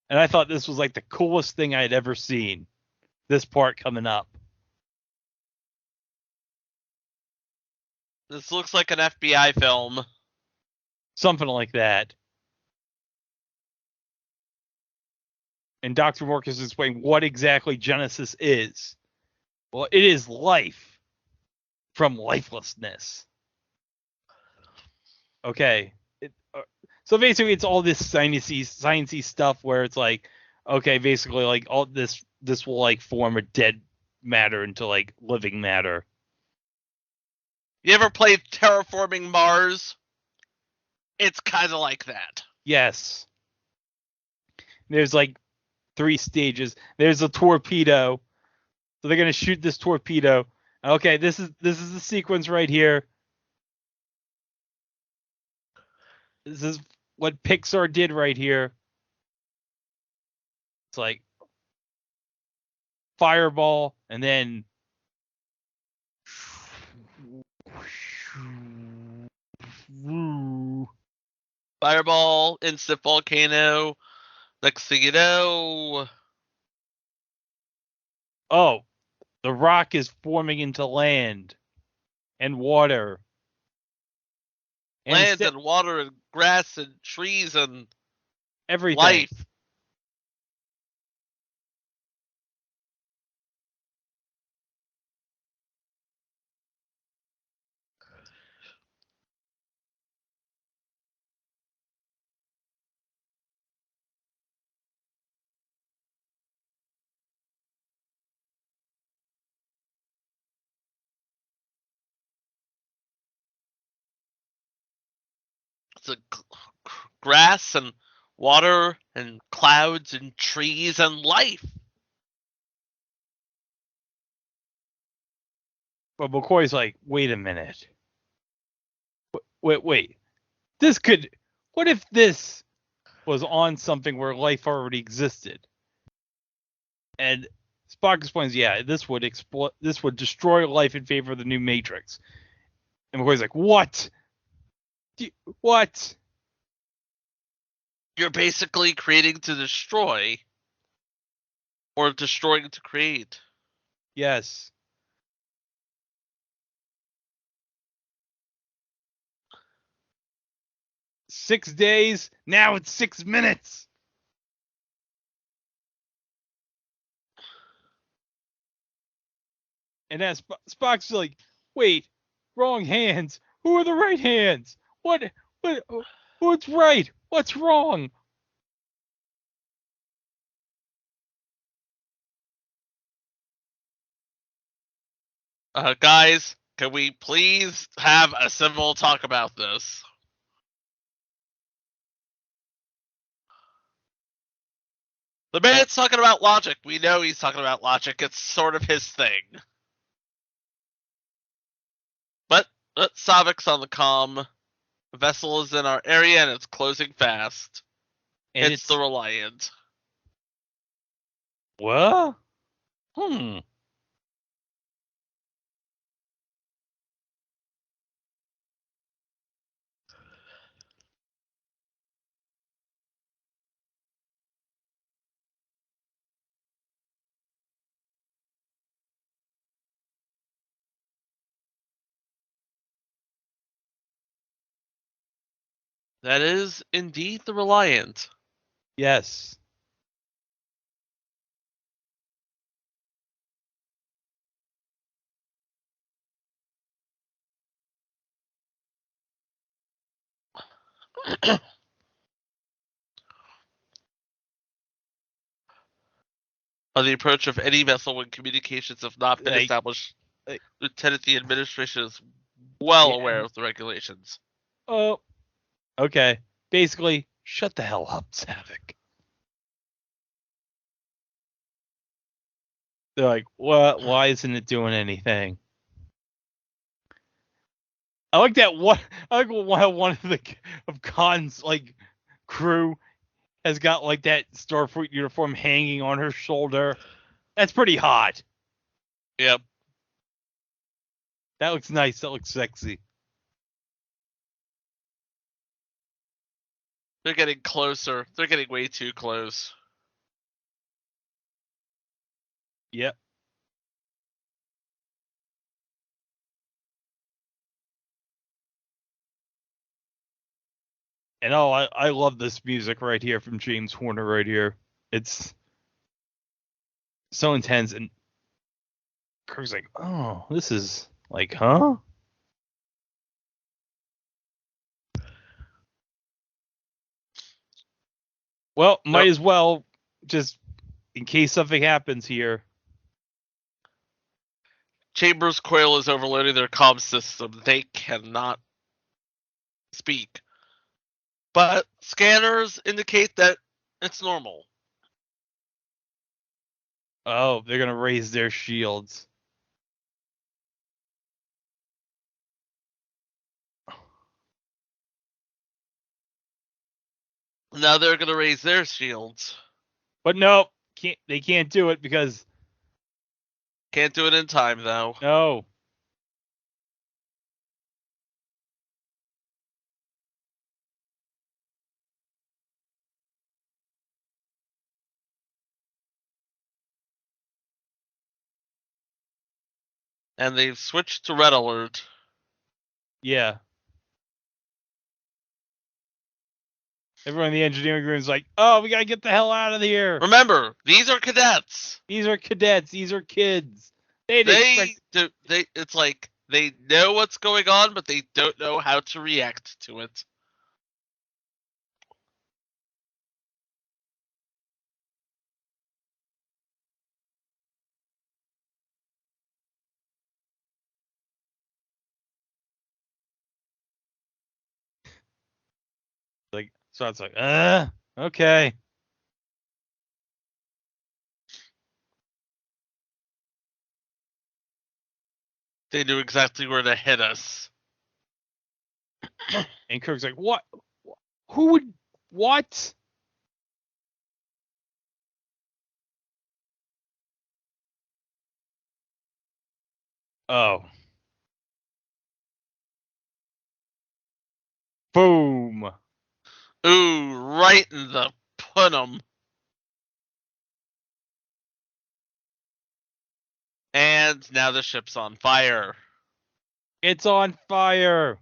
And I thought this was like the coolest thing I'd ever seen. This part coming up. This looks like an FBI film. Something like that. And Dr. Morcus explained what exactly Genesis is. Well, it is life from lifelessness. Okay. So basically it's all this sciencey stuff where it's like, okay, basically like all this will like form a dead matter into like living matter. You ever played Terraforming Mars? It's kind of like that. Yes. There's like 3 stages. There's a torpedo. So they're going to shoot this torpedo. Okay, this is the sequence right here. This is what Pixar did right here. It's like fireball and then fireball, instant volcano. Next thing you know, oh, the rock is forming into land and water. Land and water and grass and trees and everything. Life. It's a grass and water and clouds and trees and life. But McCoy's like, wait a minute. Wait. What if this was on something where life already existed? And Spock explains, yeah, this would destroy life in favor of the new Matrix. And McCoy's like, what? What? You're basically creating to destroy or destroying to create. Yes. Six days, now it's 6 minutes. And as Spock's like, wait, wrong hands. Who are the right hands? What's right? What's wrong? Guys, can we please have a civil talk about this? The man's talking about logic. We know he's talking about logic. It's sort of his thing. But Savik's on the comm. The vessel is in our area and it's closing fast. And it's the Reliant. What? That is indeed the Reliant. Yes. On the approach of any vessel when communications have not been established, like- Lieutenant, the administration is well Yeah. aware of the regulations. Oh. Okay. Basically, shut the hell up, Savick. They're like, what? Why isn't it doing anything? I like that one. I like one of the Khan's crew has got like that Starfleet uniform hanging on her shoulder. That's pretty hot. Yep. That looks nice. That looks sexy. They're getting closer. They're getting way too close. Yep. And I love this music right here from James Horner right here. It's so intense, and Kirk's like, oh, this is like, huh? Well, might as well, just in case something happens here. Chambers Coil is overloading their comm system. They cannot speak. But scanners indicate that it's normal. Oh, they're going to raise their shields. Now they're going to raise their shields. But no, they can't do it because... Can't do it in time, though. No. And they've switched to red alert. Yeah. Everyone in the engineering room is like, oh, we got to get the hell out of here. Remember, these are cadets. These are cadets. These are kids. It's like they know what's going on, but they don't know how to react to it. So it's like, okay. They knew exactly where to hit us. And Kirk's like, what? Who would? What? Oh. Boom. Ooh, right in the punum. And now the ship's on fire. It's on fire.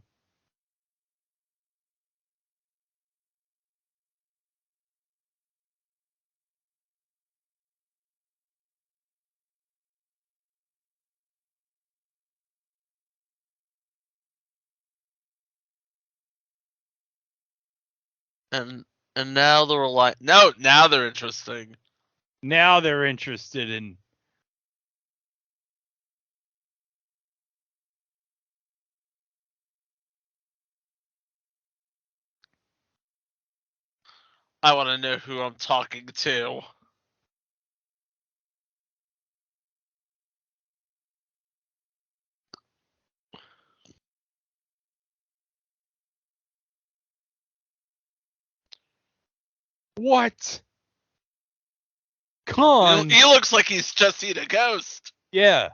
And now they're now they're interesting. Now they're interested in. I want to know who I'm talking to. What? Khan. He looks like he's just seen a ghost. Yeah.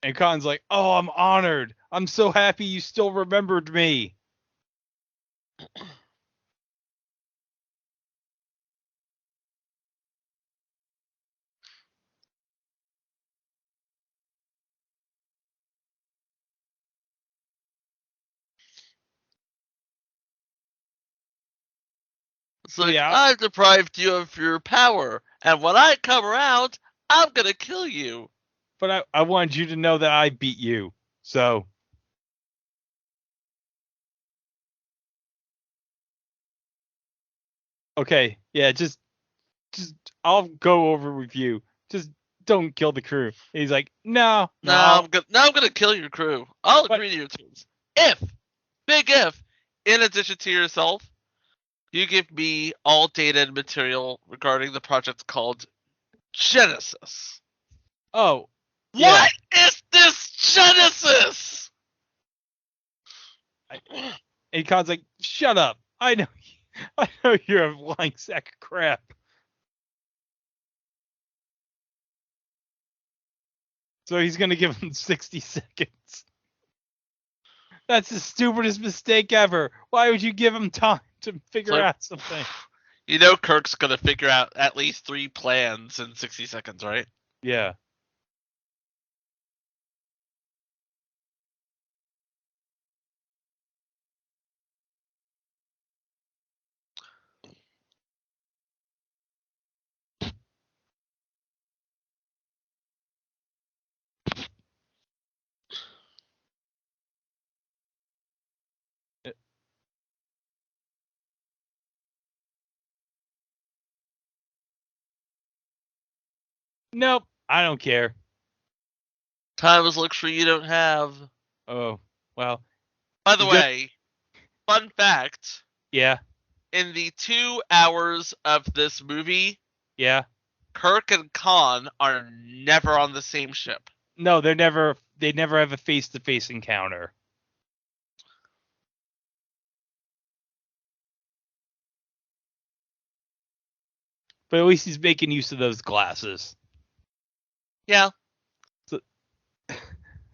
And Khan's like, oh, I'm honored. I'm so happy you still remembered me. It's like, Yeah. I've deprived you of your power, and when I come around, I'm gonna kill you. But I wanted you to know that I beat you. So. Okay, yeah, just I'll go over with you. Just don't kill the crew. And he's like, no. I'm gonna kill your crew. I'll agree to your terms. If, big if, in addition to yourself, you give me all data and material regarding the project called Genesis. Oh. Yeah. What is this Genesis? And Khan's like, shut up. I know you're a lying sack of crap. So he's going to give him 60 seconds. That's the stupidest mistake ever. Why would you give him time to figure out something? You know Kirk's going to figure out at least 3 plans in 60 seconds, right? Yeah. Nope, I don't care. Time is luxury you don't have. Oh, well. By the way, fun fact. Yeah. In the 2 hours of this movie, yeah, Kirk and Khan are never on the same ship. No, they never have a face-to-face encounter. But at least he's making use of those glasses. Yeah. So,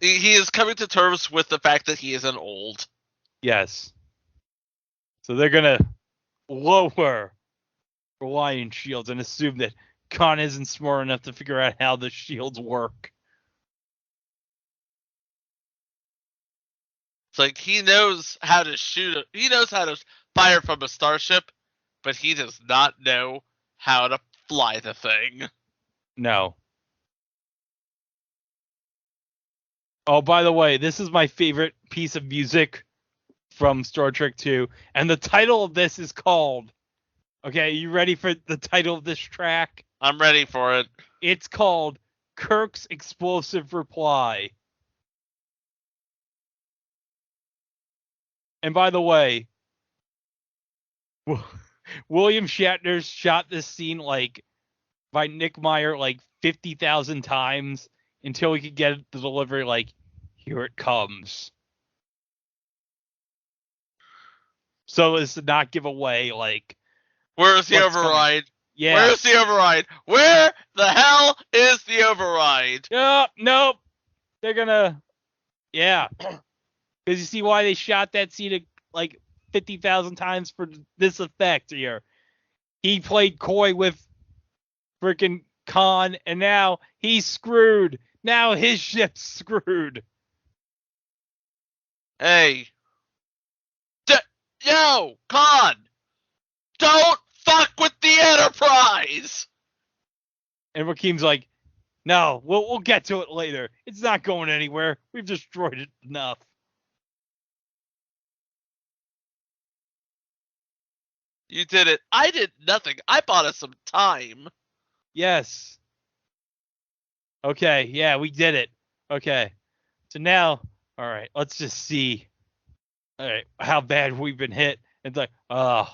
he is coming to terms with the fact that he isn't old. Yes. So they're going to lower Reliant shields and assume that Khan isn't smart enough to figure out how the shields work. It's like he knows how to shoot. He knows how to fire from a starship, but he does not know how to fly the thing. No. Oh, by the way, this is my favorite piece of music from Star Trek 2, and the title of this is called... Okay, you ready for the title of this track? I'm ready for it. It's called Kirk's Explosive Reply. And by the way, William Shatner shot this scene by Nick Meyer 50,000 times until he could get the delivery here it comes. So as to not give away where's the override? Coming. Yeah. Where's the override? Where the hell is the override? Nope. They're gonna... Yeah. Because you see why they shot that scene 50,000 times for this effect here. He played coy with freaking Khan, and now he's screwed. Now his ship's screwed. Hey. Yo, Khan! Don't fuck with the Enterprise! And Rakim's like, no, we'll get to it later. It's not going anywhere. We've destroyed it enough. You did it. I did nothing. I bought us some time. Yes. Okay, yeah, we did it. Okay. So now, all right, let's just see. All right, how bad we've been hit. It's like, oh,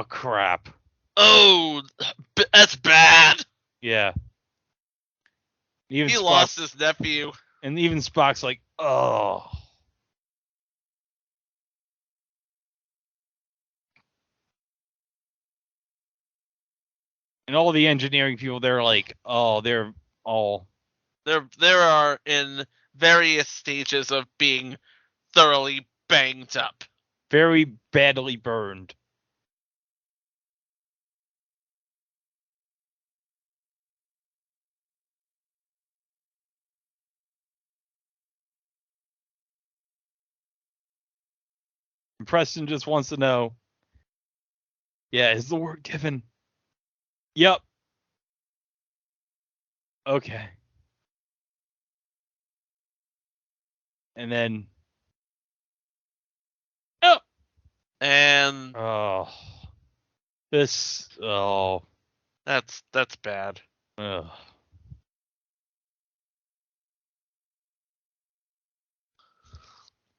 crap. Oh, that's bad. Yeah. Even he Spock, lost his nephew. And even Spock's like, oh. And all the engineering people, they're like, oh, they're all... They are in various stages of being thoroughly banged up. Very badly burned. Preston just wants to know. Yeah, is the word given? Yep. Okay. And then. Oh. And Oh. This. Oh. that's bad. Ugh.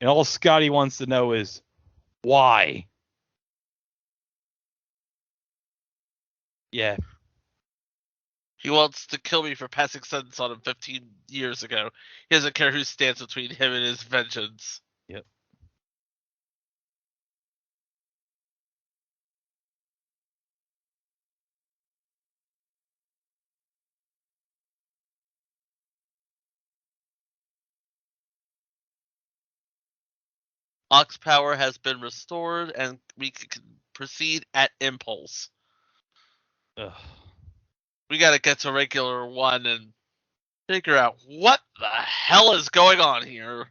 And all Scotty wants to know is why. Yeah. He wants to kill me for passing sentence on him 15 years ago. He doesn't care who stands between him and his vengeance. Yep. Ox power has been restored, and we can proceed at impulse. Ugh. We gotta get to Regular 1 and figure out what the hell is going on here.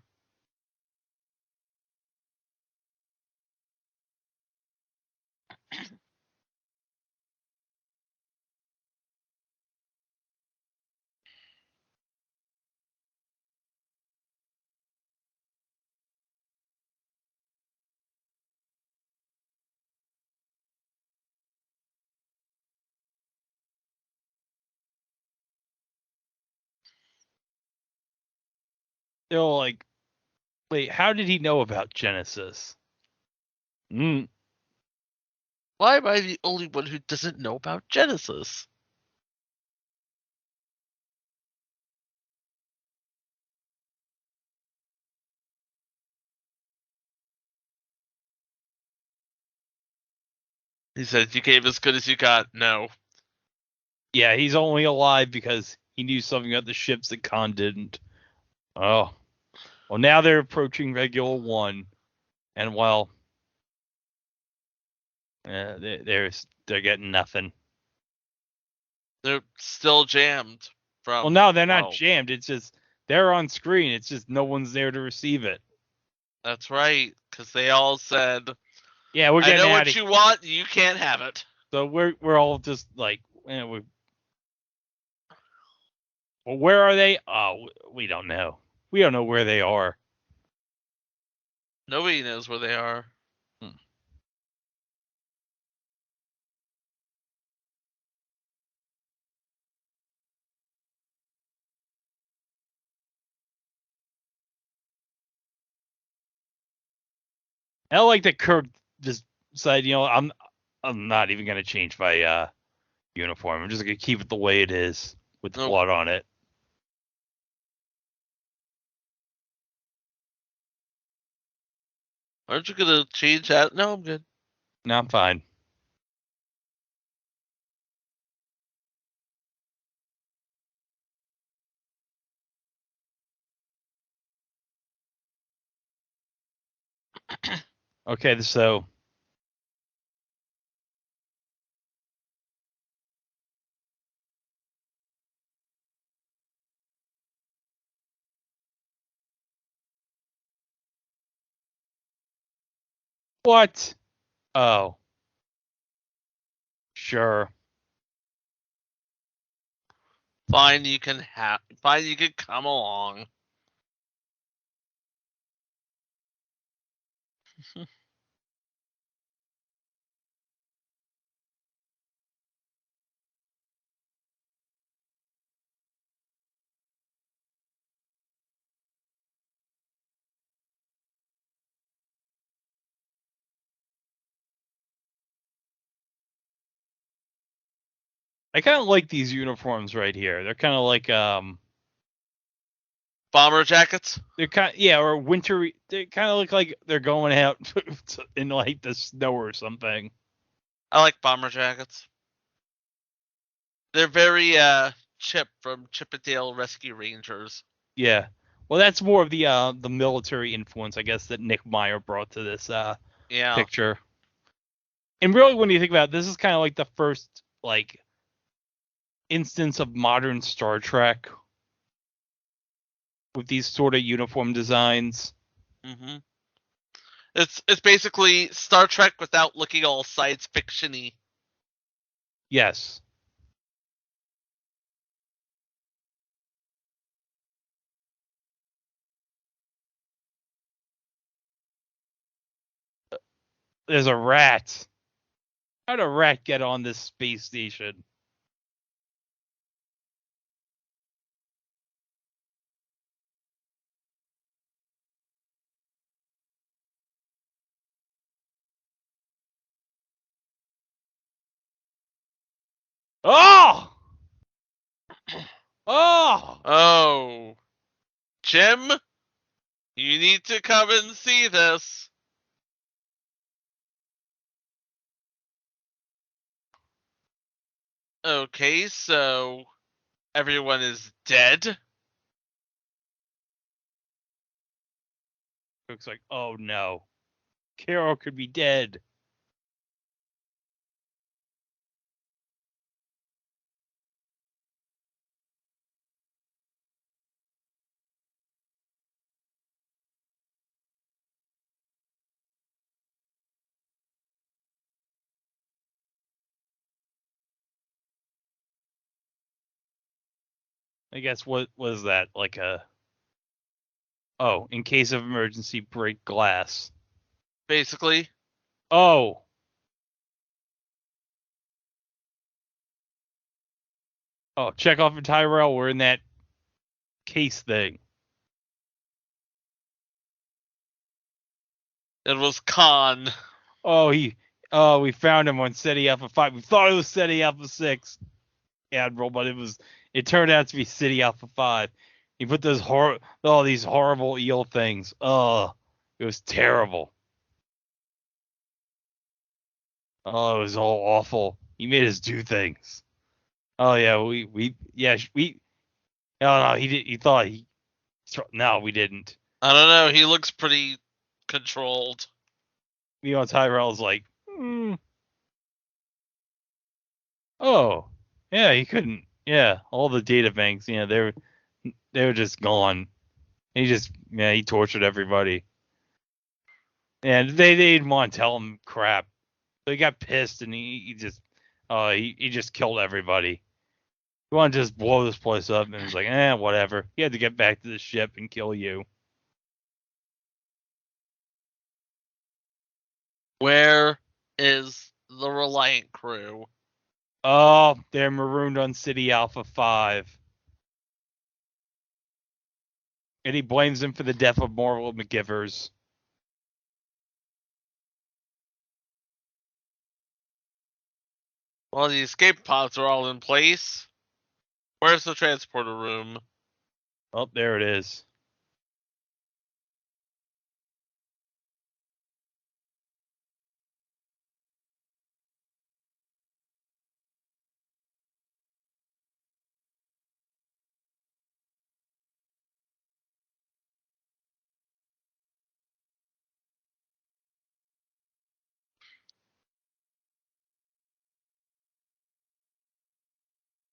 They're all like, wait, how did he know about Genesis? Why am I the only one who doesn't know about Genesis? He said, you gave as good as you got. No. Yeah, he's only alive because he knew something about the ships that Khan didn't. Oh. Well, now they're approaching Regular 1. And, well, they're getting nothing. They're still jammed. Well, no, they're not jammed. It's just they're on screen. It's just no one's there to receive it. That's right, because they all said, "Yeah, we're getting I know out what you want. You can't have it." So we're all just like, well, where are they? Oh, we don't know. We don't know where they are. Nobody knows where they are. I like that Kirk just said, I'm not even gonna change my uniform. I'm just gonna keep it the way it is with the blood on it. Aren't you gonna change that? No, I'm good. No, I'm fine. Okay, so what? Oh, sure. Fine, you can come along. I kind of like these uniforms right here. They're kind of like bomber jackets. They're or wintry. They kind of look like they're going out in like the snow or something. I like bomber jackets. They're very Chip from Chip and Dale Rescue Rangers. Yeah. Well, that's more of the military influence, I guess, that Nick Meyer brought to this picture. And really, when you think about it, this is kind of like the first instance of modern Star Trek with these sort of uniform designs. Mm-hmm. It's basically Star Trek without looking all science fiction-y. Yes. There's a rat. How'd a rat get on this space station? Oh! Oh! Oh. Jim, you need to come and see this. Okay, so everyone is dead? Looks like, oh no. Carol could be dead. I guess what was that? Like a... Oh, in case of emergency, break glass. Basically. Oh! Oh, Chekhov and Tyrell were in that case thing. It was Khan. Oh, we found him on Ceti Alpha 5. We thought it was Ceti Alpha 6, Admiral, but it turned out to be Ceti Alpha 5. He put these horrible eel things. Oh, it was terrible. Oh, it was all awful. He made us do things. Oh yeah, no, he thought no, we didn't. I don't know, he looks pretty controlled. Tyrell's like, oh, yeah, he couldn't. Yeah, all the data banks, they were just gone. He tortured everybody. And they didn't want to tell him crap. So he got pissed and he just killed everybody. He wanted to just blow this place up, and he was like, whatever. He had to get back to the ship and kill you. Where is the Reliant crew? Oh, they're marooned on Ceti Alpha 5. And he blames them for the death of Mortal McGivers. Well, the escape pods are all in place. Where's the transporter room? Oh, there it is.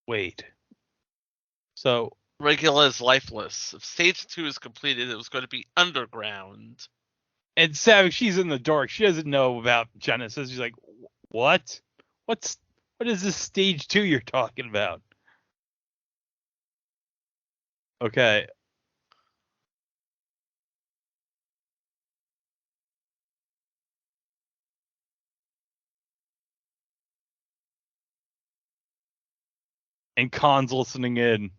Wait. So Regula is lifeless. If stage 2 is completed, it was going to be underground. And Savage, she's in the dark. She doesn't know about Genesis. She's like, what? What is this stage 2 you're talking about? Okay. And Khan's listening in.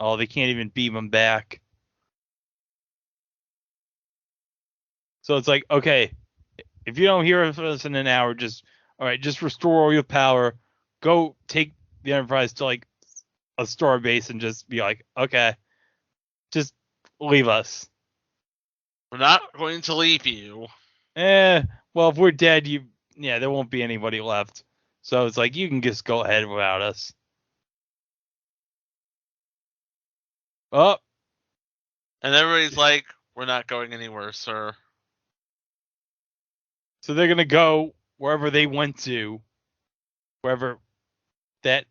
Oh, they can't even beam him back. So it's like, okay, if you don't hear us in an hour, just restore all your power. Go take the Enterprise to like a star base and just be like, okay, just leave us. We're not going to leave you. Well, if we're dead, there won't be anybody left. So it's like, you can just go ahead without us. Oh. And everybody's like, we're not going anywhere, sir. So they're going to go wherever they went to. Wherever that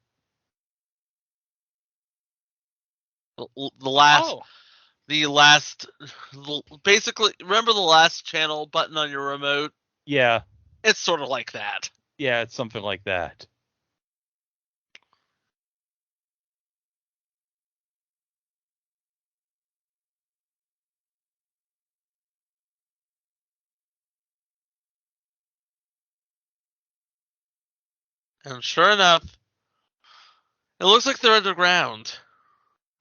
Basically, remember the last channel button on your remote? Yeah. It's sort of like that. Yeah, it's something like that. And sure enough, it looks like they're underground.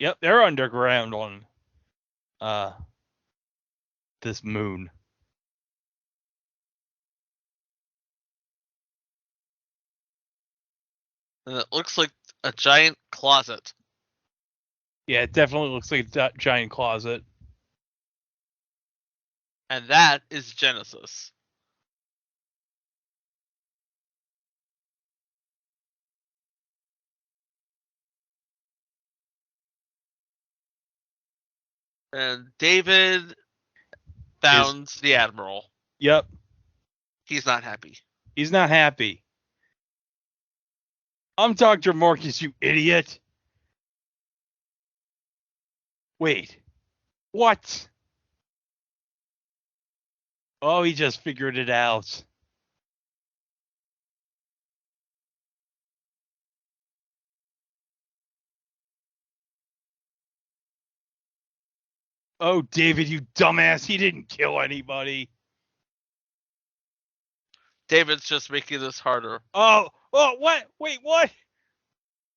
Yep, they're underground on this moon. And it looks like a giant closet. Yeah, it definitely looks like a giant closet. And that is Genesis. And David found the Admiral. Yep. He's not happy. He's not happy. I'm Dr. Marcus, you idiot. Wait. What? Oh, he just figured it out. Oh, David, you dumbass. He didn't kill anybody. David's just making this harder. Oh, what? Wait, what?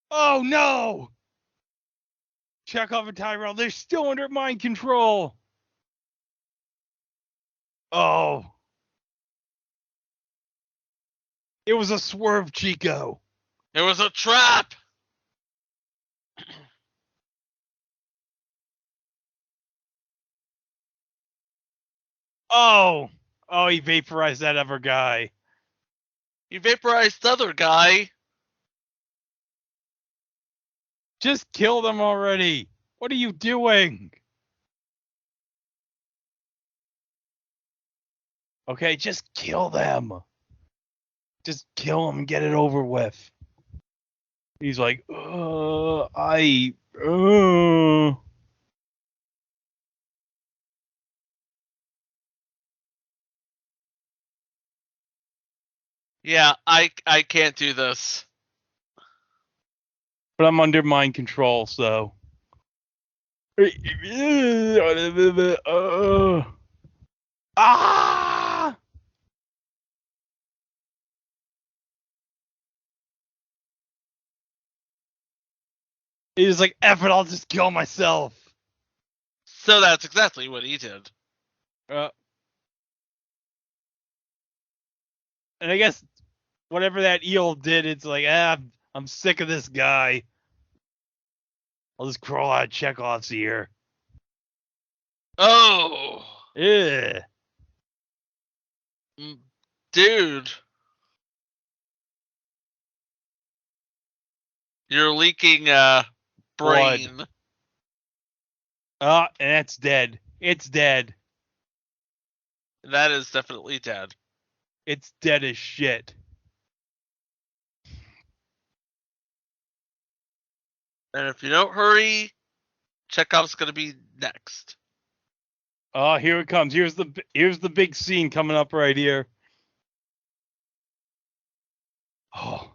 Oh, no. Chekhov and Tyrell, they're still under mind control. Oh. It was a swerve, Chico. It was a trap. Oh, he vaporized that other guy. He vaporized the other guy. Just kill them already. What are you doing? Okay, just kill them. Just kill them and get it over with. He's like, Yeah, I can't do this. But I'm under mind control, so. Ah! He's like, F it, I'll just kill myself. So that's exactly what he did. And I guess whatever that eel did, it's like, I'm sick of this guy. I'll just crawl out of Chekhov's ear. Oh! Yeah. Dude. You're leaking brain. Blood. And that's dead. It's dead. That is definitely dead. It's dead as shit. And if you don't hurry, Chekhov's gonna be next. Oh, here it comes. Here's the big scene coming up right here. Oh.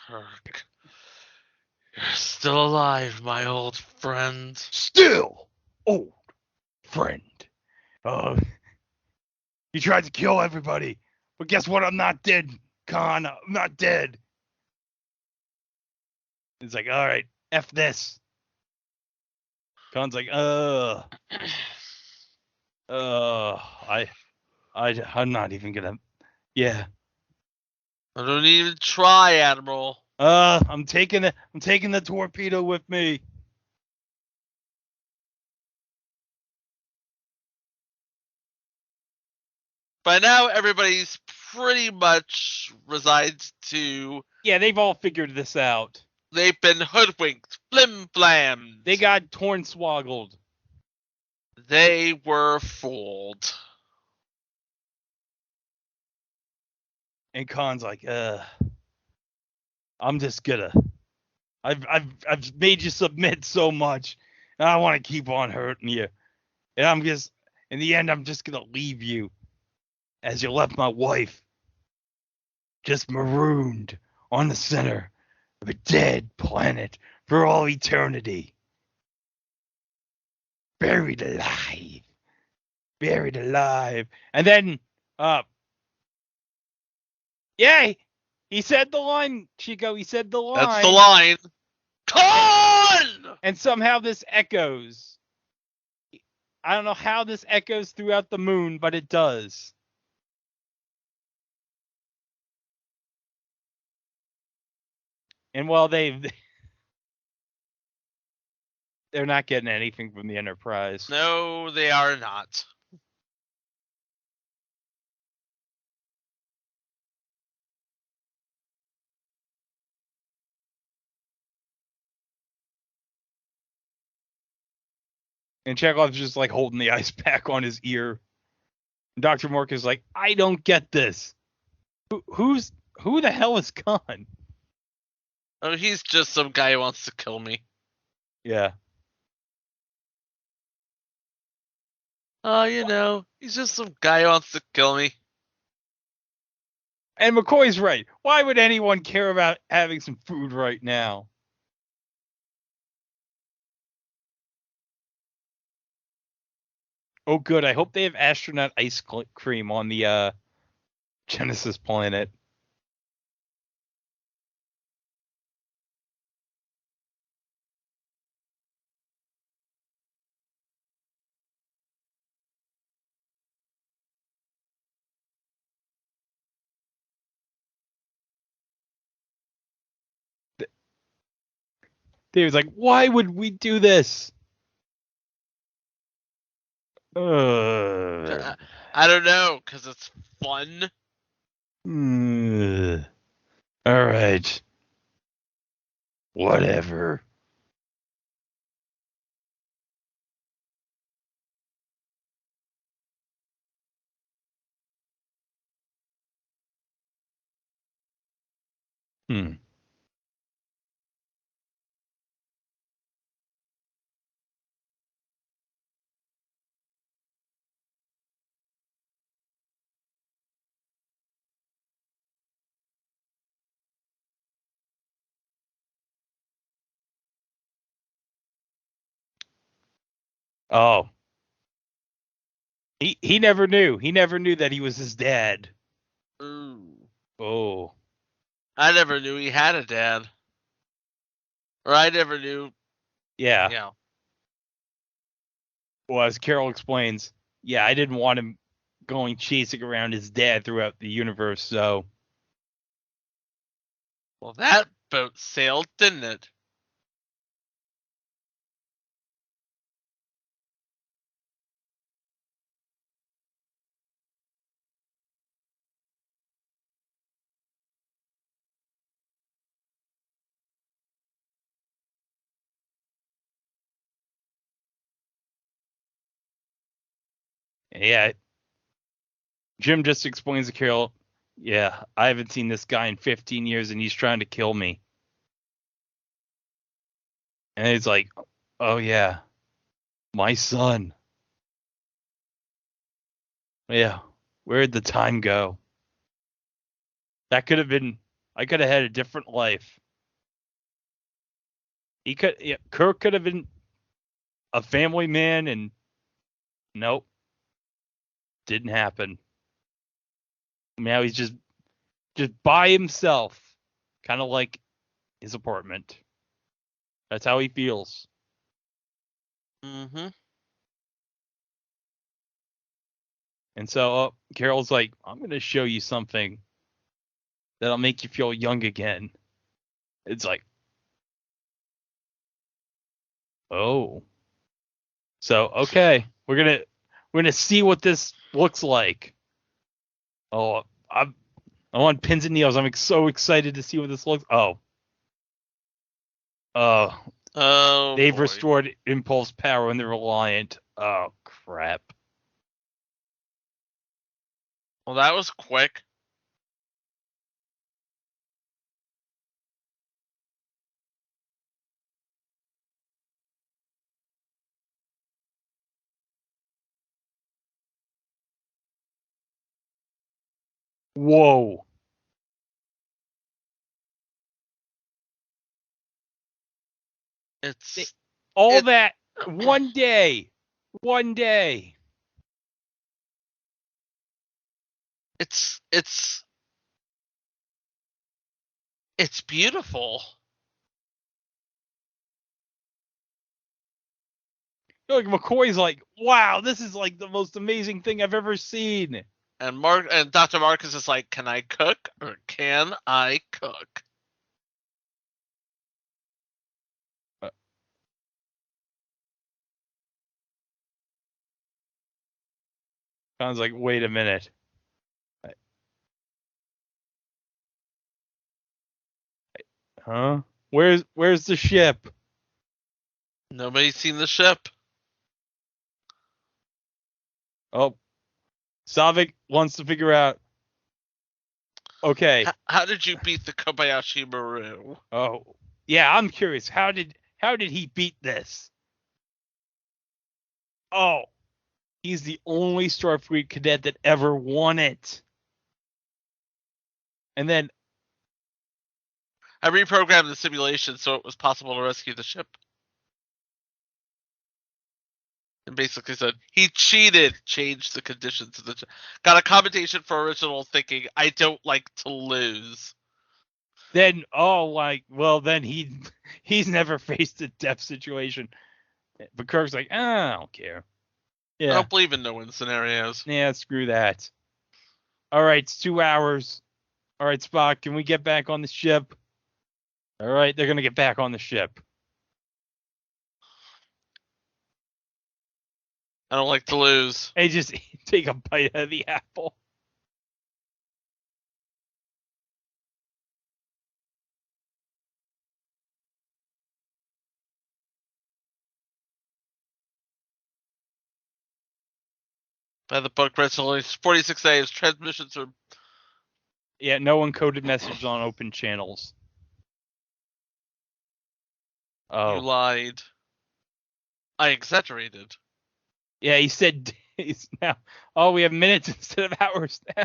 Kirk. You're still alive, my old friend. Still old friend. You tried to kill everybody, but guess what? I'm not dead, Khan. I'm not dead. It's like, all right, F this. Khan's like, I'm not even gonna. Yeah. I don't even try, Admiral. I'm taking the torpedo with me. By now, everybody's pretty much resigned to. Yeah, they've all figured this out. They've been hoodwinked, flim-flammed. They got torn-swoggled. They were fooled. And Khan's like, I'm just gonna I've made you submit so much, and I want to keep on hurting you. And I'm just, in the end, I'm just gonna leave you, as you left my wife, just marooned on the center of a dead planet for all eternity, buried alive, buried alive. And then, yay! He said the line, Chico. He said the line. That's the line. Con! And somehow this echoes. I don't know how this echoes throughout the moon, but it does. And while they're not getting anything from the Enterprise. No, they are not. And Chekhov's just like holding the ice pack on his ear. And Dr. Mork is like, I don't get this. Who the hell is Khan? Oh, he's just some guy who wants to kill me. Yeah. Oh, he's just some guy who wants to kill me. And McCoy's right. Why would anyone care about having some food right now? Oh, good. I hope they have astronaut ice cream on the Genesis planet. David's like, why would we do this? I don't know, because it's fun. All right. Whatever. Oh. He never knew. He never knew that he was his dad. Ooh. Oh. I never knew he had a dad. Or I never knew. Yeah. Yeah. Well, as Carol explains, yeah, I didn't want him going chasing around his dad throughout the universe, so. Well, that boat sailed, didn't it? Yeah. Jim just explains to Carol, yeah, I haven't seen this guy in 15 years and he's trying to kill me. And he's like, oh, yeah, my son. Yeah, where'd the time go? That could have been, I could have had a different life. Kirk could have been a family man, and nope, didn't happen. Now he's just by himself, kind of like his apartment. That's how he feels. Mm-hmm. And so Carol's like, I'm going to show you something that'll make you feel young again. It's like, oh. So, okay, we're going to see what this looks like. Oh, I'm on pins and needles. I'm so excited to see what this looks. Oh, they've boy. restored impulse power and they're reliant. Oh, crap. Well, that was quick. Whoa. It's that one day. One day. It's beautiful. Like McCoy's like, wow, this is like the most amazing thing I've ever seen. And Dr. Marcus is like, can I cook or can I cook? Sounds like, wait a minute. Huh? Where's the ship? Nobody's seen the ship. Oh, Savik wants to figure out. Okay. How did you beat the Kobayashi Maru? Oh, yeah. I'm curious. How did he beat this? Oh, he's the only Starfleet cadet that ever won it. And then I reprogrammed the simulation so it was possible to rescue the ship. And basically said he cheated, changed the conditions of the got a commendation for original thinking. I don't like to lose. Then then he's never faced a death situation. But Kirk's like, I don't care. Yeah. I don't believe in no-win scenarios. Yeah, screw that. All right, it's 2 hours. All right, Spock, can we get back on the ship? All right, they're gonna get back on the ship. I don't like to lose. Hey, just take a bite out of the apple. By the book, rest only 46 days. Transmissions are. Yeah, no encoded message on open channels. Oh. You lied. I exaggerated. Yeah, he said days now. Oh, we have minutes instead of hours now.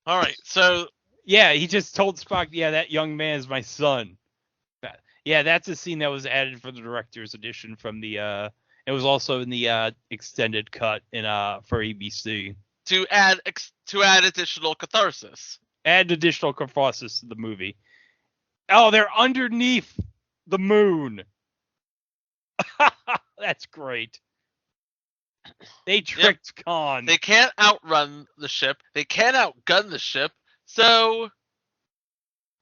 All right, so yeah, he just told Spock, yeah, that young man is my son. Yeah, that's a scene that was added for the director's edition from the it was also in the extended cut in for ABC. To add additional catharsis. Add additional catharsis to the movie. Oh, they're underneath the moon. That's great. They tricked Khan. They can't outrun the ship. They can't outgun the ship. So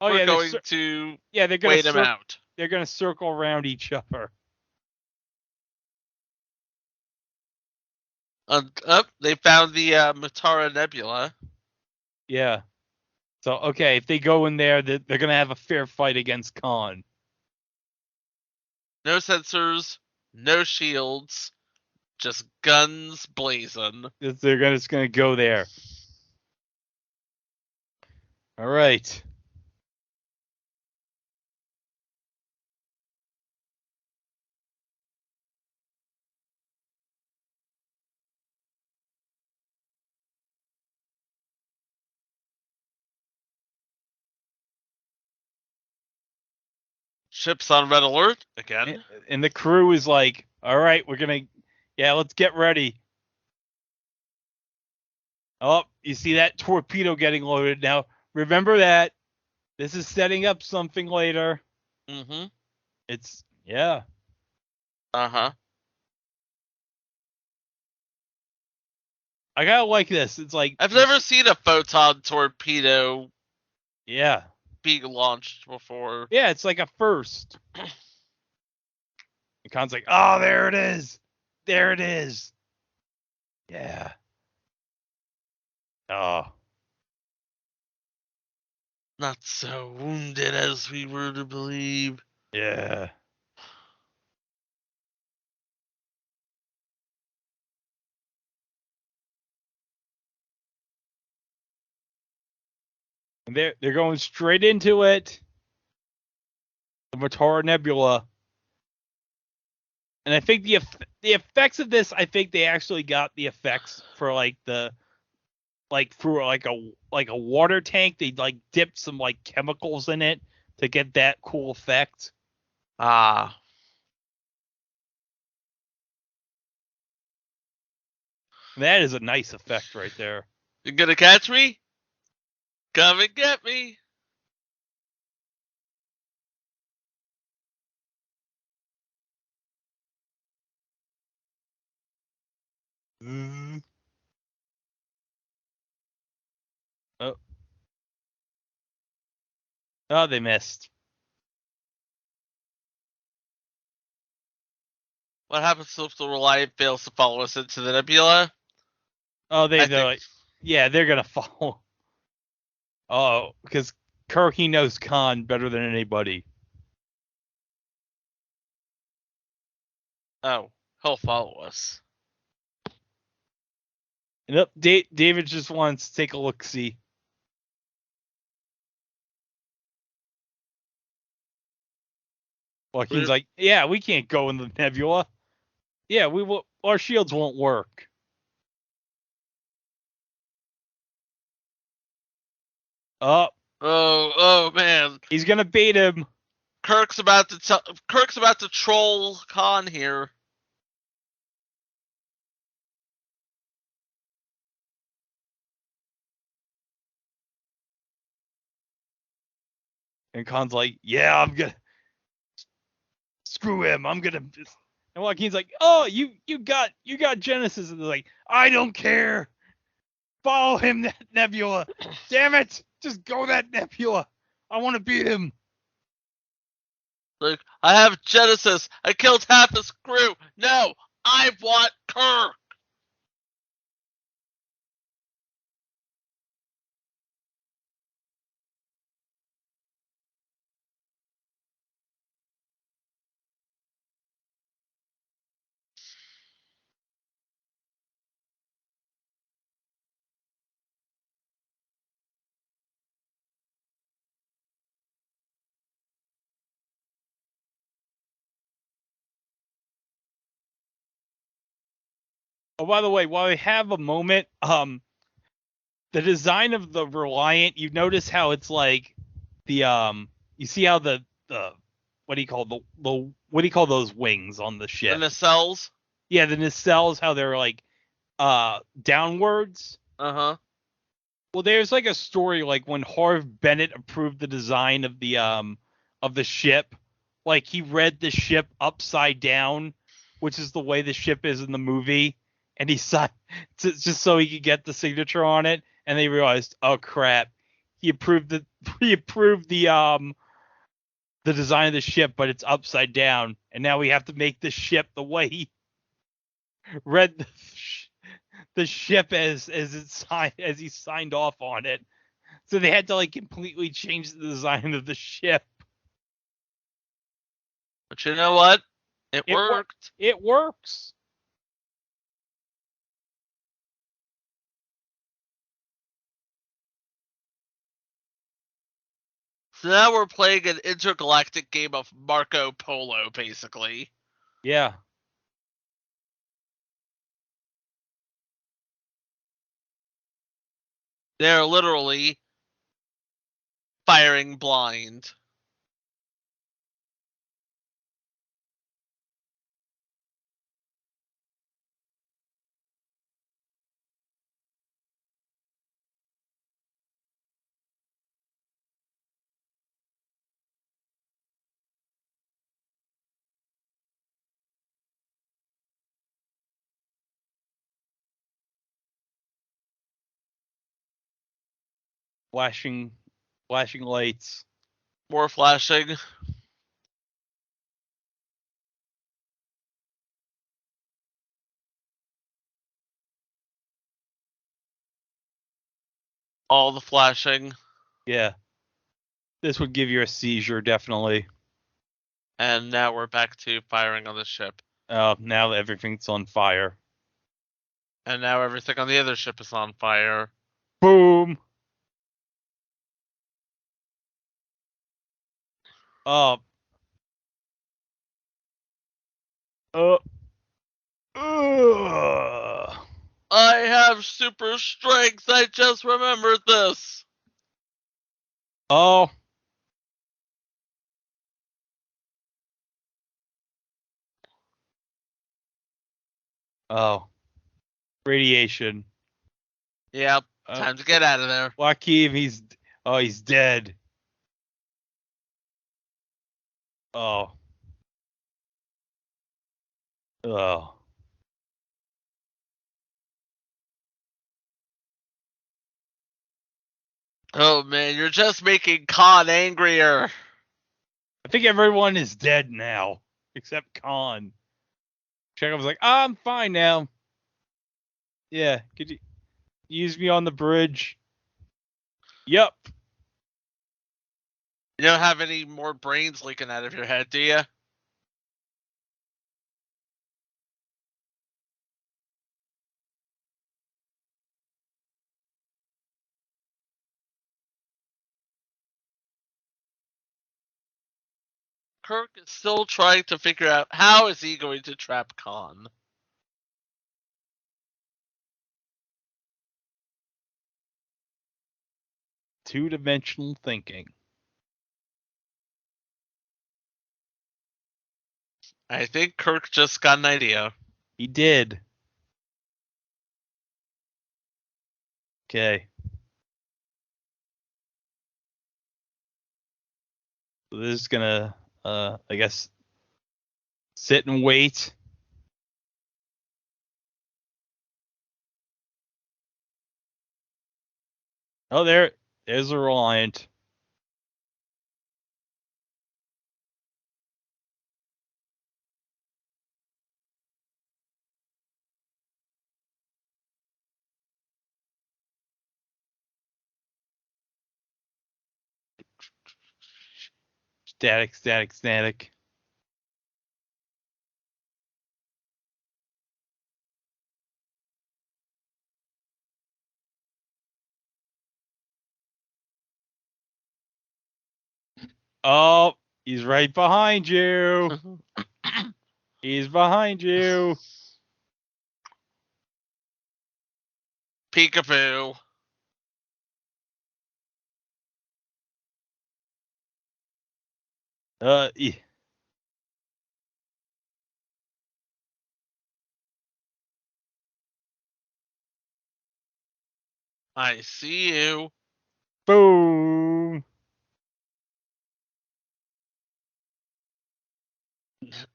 we're going to they're gonna wait them out. They're going to circle around each other. They found the Matara Nebula. Yeah. So, okay, if they go in there, they're going to have a fair fight against Khan. No sensors, no shields, just guns blazing. They're just going to go there. All right. Ship's on red alert again. And the crew is like, all right, let's get ready. Oh, you see that torpedo getting loaded now. Remember that. This is setting up something later. Mm-hmm. Yeah. Uh-huh. I gotta like this. It's like I've never seen a photon torpedo being launched before. Yeah, it's like a first. And Khan's like, oh, there it is. There it is. Yeah. Oh. Not so wounded as we were to believe. Yeah. And they're going straight into it. The Matara Nebula. And I think the effects of this, I think they actually got the effects for through a water tank. They dipped some chemicals in it to get that cool effect. Ah. That is a nice effect right there. You gonna catch me? Come and get me. Oh, they missed. What happens if the Reliant fails to follow us into the nebula? Oh, they're gonna follow. Oh, because Kirk, he knows Khan better than anybody. Oh, he'll follow us. And David just wants to take a look-see. Joaquin's like, yeah, we can't go in the nebula. Yeah, we will. Our shields won't work. Oh man. He's gonna bait him. Kirk's about to troll Khan here. And Khan's like, yeah, I'm gonna screw him. I'm gonna. And Joaquin's like, oh, you got Genesis, and they're like, I don't care. Follow him, that nebula. Damn it, just go that nebula. I want to beat him. Like, I have Genesis. I killed half his crew. No, I want Kirk. Oh, by the way, while we have a moment, the design of the Reliant, you notice how it's like you see how the what do you call what do you call those wings on the ship? The nacelles? Yeah, the nacelles, how they're downwards. Uh-huh. Well, there's a story when Harv Bennett approved the design of the ship, he read the ship upside down, which is the way the ship is in the movie, and he signed just so he could get the signature on it, and they realized, oh crap, he approved the design of the ship, but it's upside down, and now we have to make the ship the way he read the ship as he signed off on it. So they had to completely change the design of the ship. But you know what? It worked. It works. So now we're playing an intergalactic game of Marco Polo, basically. Yeah. They're literally firing blind. Flashing lights. More flashing. All the flashing. Yeah. This would give you a seizure, definitely. And now we're back to firing on the ship. Now everything's on fire. And now everything on the other ship is on fire. Boom! Uh, I have super strength. I just remembered this. Oh. Oh. Radiation. Yep. Time to get out of there. Joaquin, he's dead. Oh. Oh. Oh man, you're just making Khan angrier. I think everyone is dead now, except Khan. Chekhov's like, I'm fine now. Yeah, could you use me on the bridge? Yep. You don't have any more brains leaking out of your head, do you? Kirk is still trying to figure out how is he going to trap Khan. Two-dimensional thinking. I think Kirk just got an idea. He did. Okay. So this is gonna, I guess, sit and wait. Oh, there's a Reliant. Static. Oh, he's right behind you. He's behind you. Peekaboo. Yeah. I see you. Boom.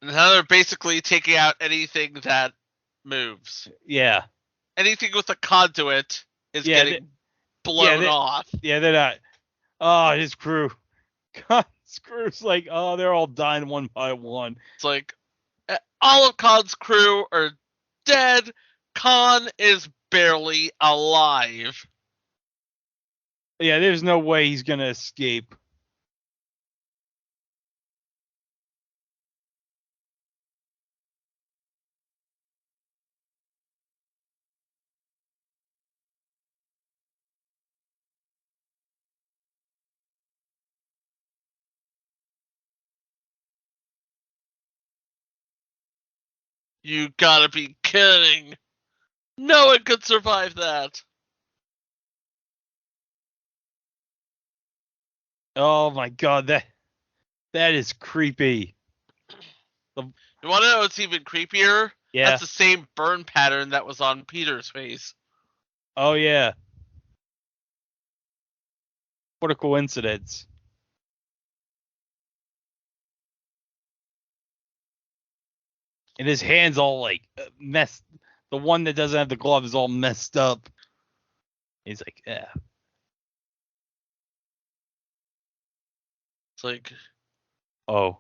Now they're basically taking out anything that moves. Yeah. Anything with a conduit is getting blown off. Yeah, they're not. Oh, his crew. God, his crew's like, oh, they're all dying one by one. It's like, all of Khan's crew are dead. Khan is barely alive. Yeah, there's no way he's gonna escape. You gotta be kidding. No one could survive that. Oh my god, that is creepy. You want to know what's even creepier? Yeah. That's the same burn pattern that was on Peter's face. Oh yeah. What a coincidence. And his hand's all like messed. The one that doesn't have the glove is all messed up. He's like, yeah. It's like, oh,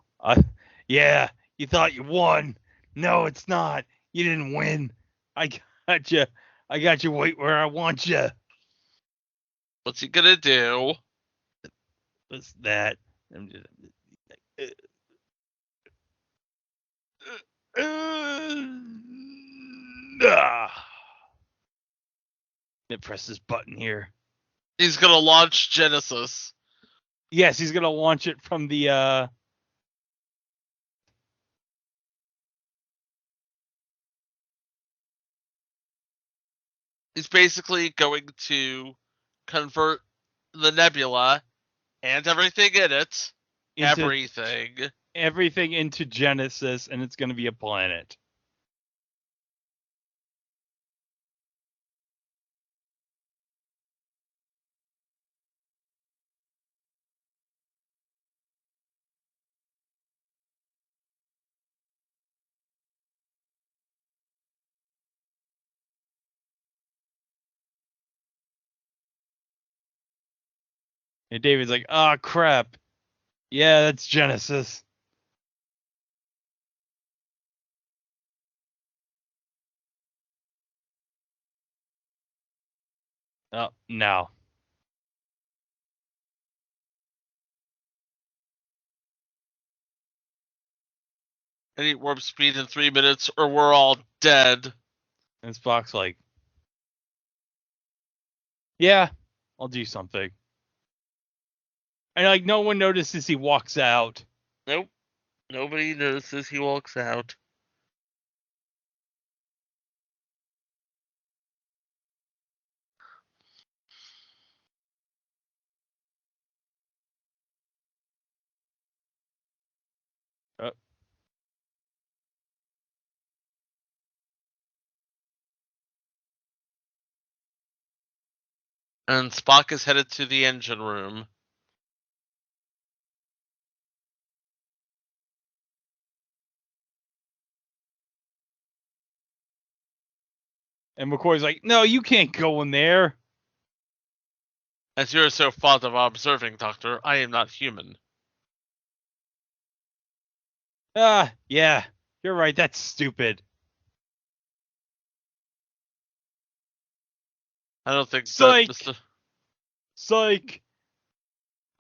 yeah. You thought you won. No, it's not. You didn't win. I got you. I got you right where I want you. What's he gonna do? What's that? I'm just. Press this button here. He's gonna launch Genesis. Yes, he's gonna launch it from the He's basically going to convert the nebula and everything in it, everything into Genesis, and it's going to be a planet. And David's like, "Oh crap, yeah, that's Genesis." Oh no. I need warp speed in 3 minutes, or we're all dead. And Spock's like, "Yeah, I'll do something." And like, no one notices he walks out. Nope. Nobody notices he walks out. And Spock is headed to the engine room. And McCoy's like, "No, you can't go in there." As you're so fond of observing, Doctor, I am not human. Yeah, you're right. That's stupid. I don't think Psych. Mr. Psych.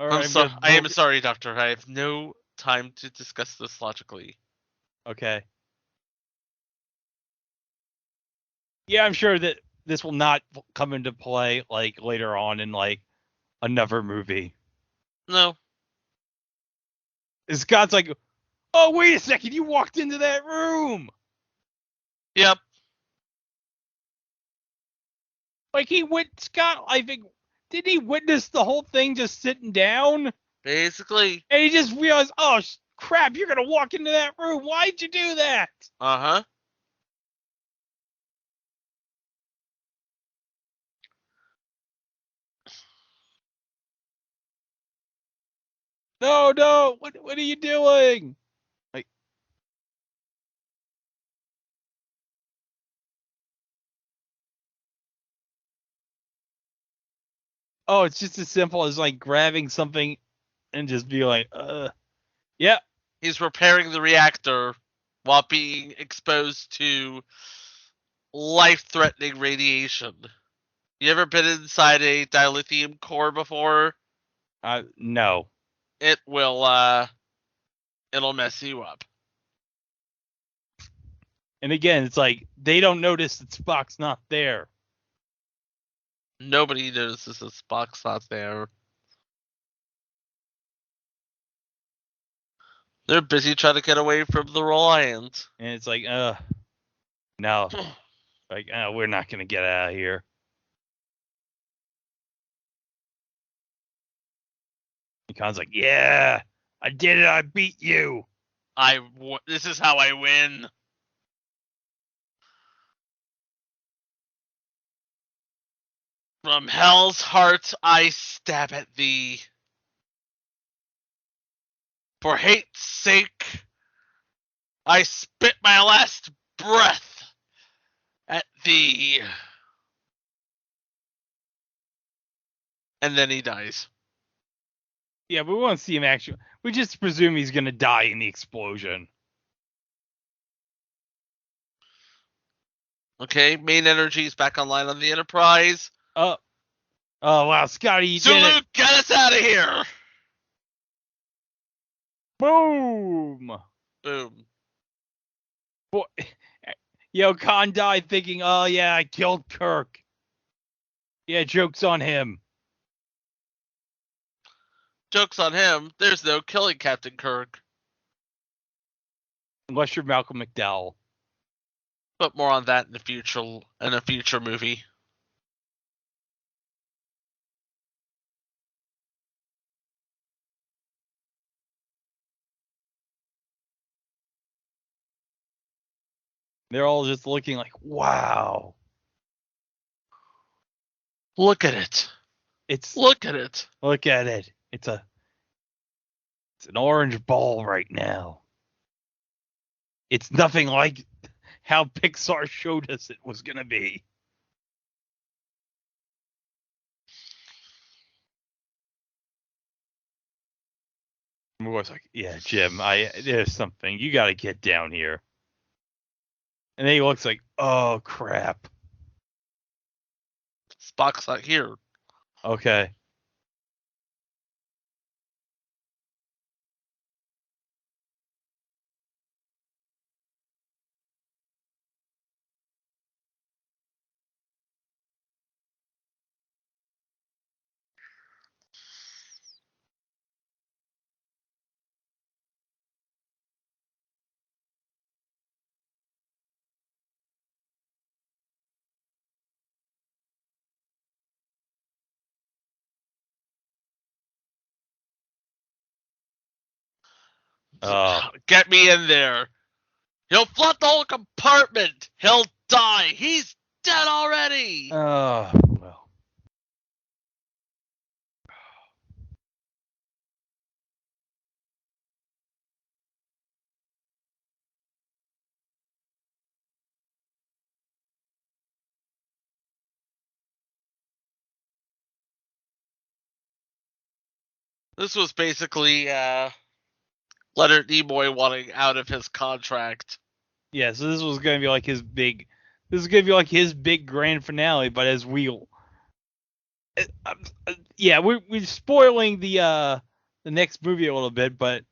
All right, I am sorry, Doctor. I have no time to discuss this logically. Okay. Yeah, I'm sure that this will not come into play like later on in like another movie. No. Scott's like, "Oh, wait a second, you walked into that room." Yep. Like Scott, I think, didn't he witness the whole thing just sitting down? Basically. And he just realized, oh crap, you're gonna walk into that room. Why'd you do that? Uh-huh. No, what are you doing? Like, oh, it's just as simple as like grabbing something and just be like, yeah. He's repairing the reactor while being exposed to life-threatening radiation. You ever been inside a dilithium core before? No. It will, it'll mess you up. And again, it's like, they don't notice that Spock's not there. Nobody notices that Spock's not there. They're busy trying to get away from the Reliant. And it's like, no. Like, we're not going to get out of here. And Khan's like, yeah, I did it. I beat you. This is how I win. From hell's heart I stab at thee. For hate's sake, I spit my last breath at thee. And then he dies. Yeah, but we won't see him actually. We just presume he's going to die in the explosion. Okay, main energy is back online on the Enterprise. Oh wow, Scotty, you did it. Sulu, get us out of here! Boom! Boom. Boy, yo, Khan died thinking, oh yeah, I killed Kirk. Yeah, joke's on him. Joke's on him. There's no killing Captain Kirk. Unless you're Malcolm McDowell. But more on that in a future movie. They're all just looking like, wow. Look at it. Look at it. Look at it. It's an orange ball right now. It's nothing like how Pixar showed us it was going to be. I was like, yeah, Jim, there's something. You got to get down here. And then he looks like, oh, crap. Spock's not here. Okay. Get me in there. He'll flood the whole compartment. He'll die. He's dead already. Oh, well. This was basically Leonard Nimoy wanting out of his contract. Yeah, so this was going to be like his big grand finale, but as we're spoiling the next movie a little bit, but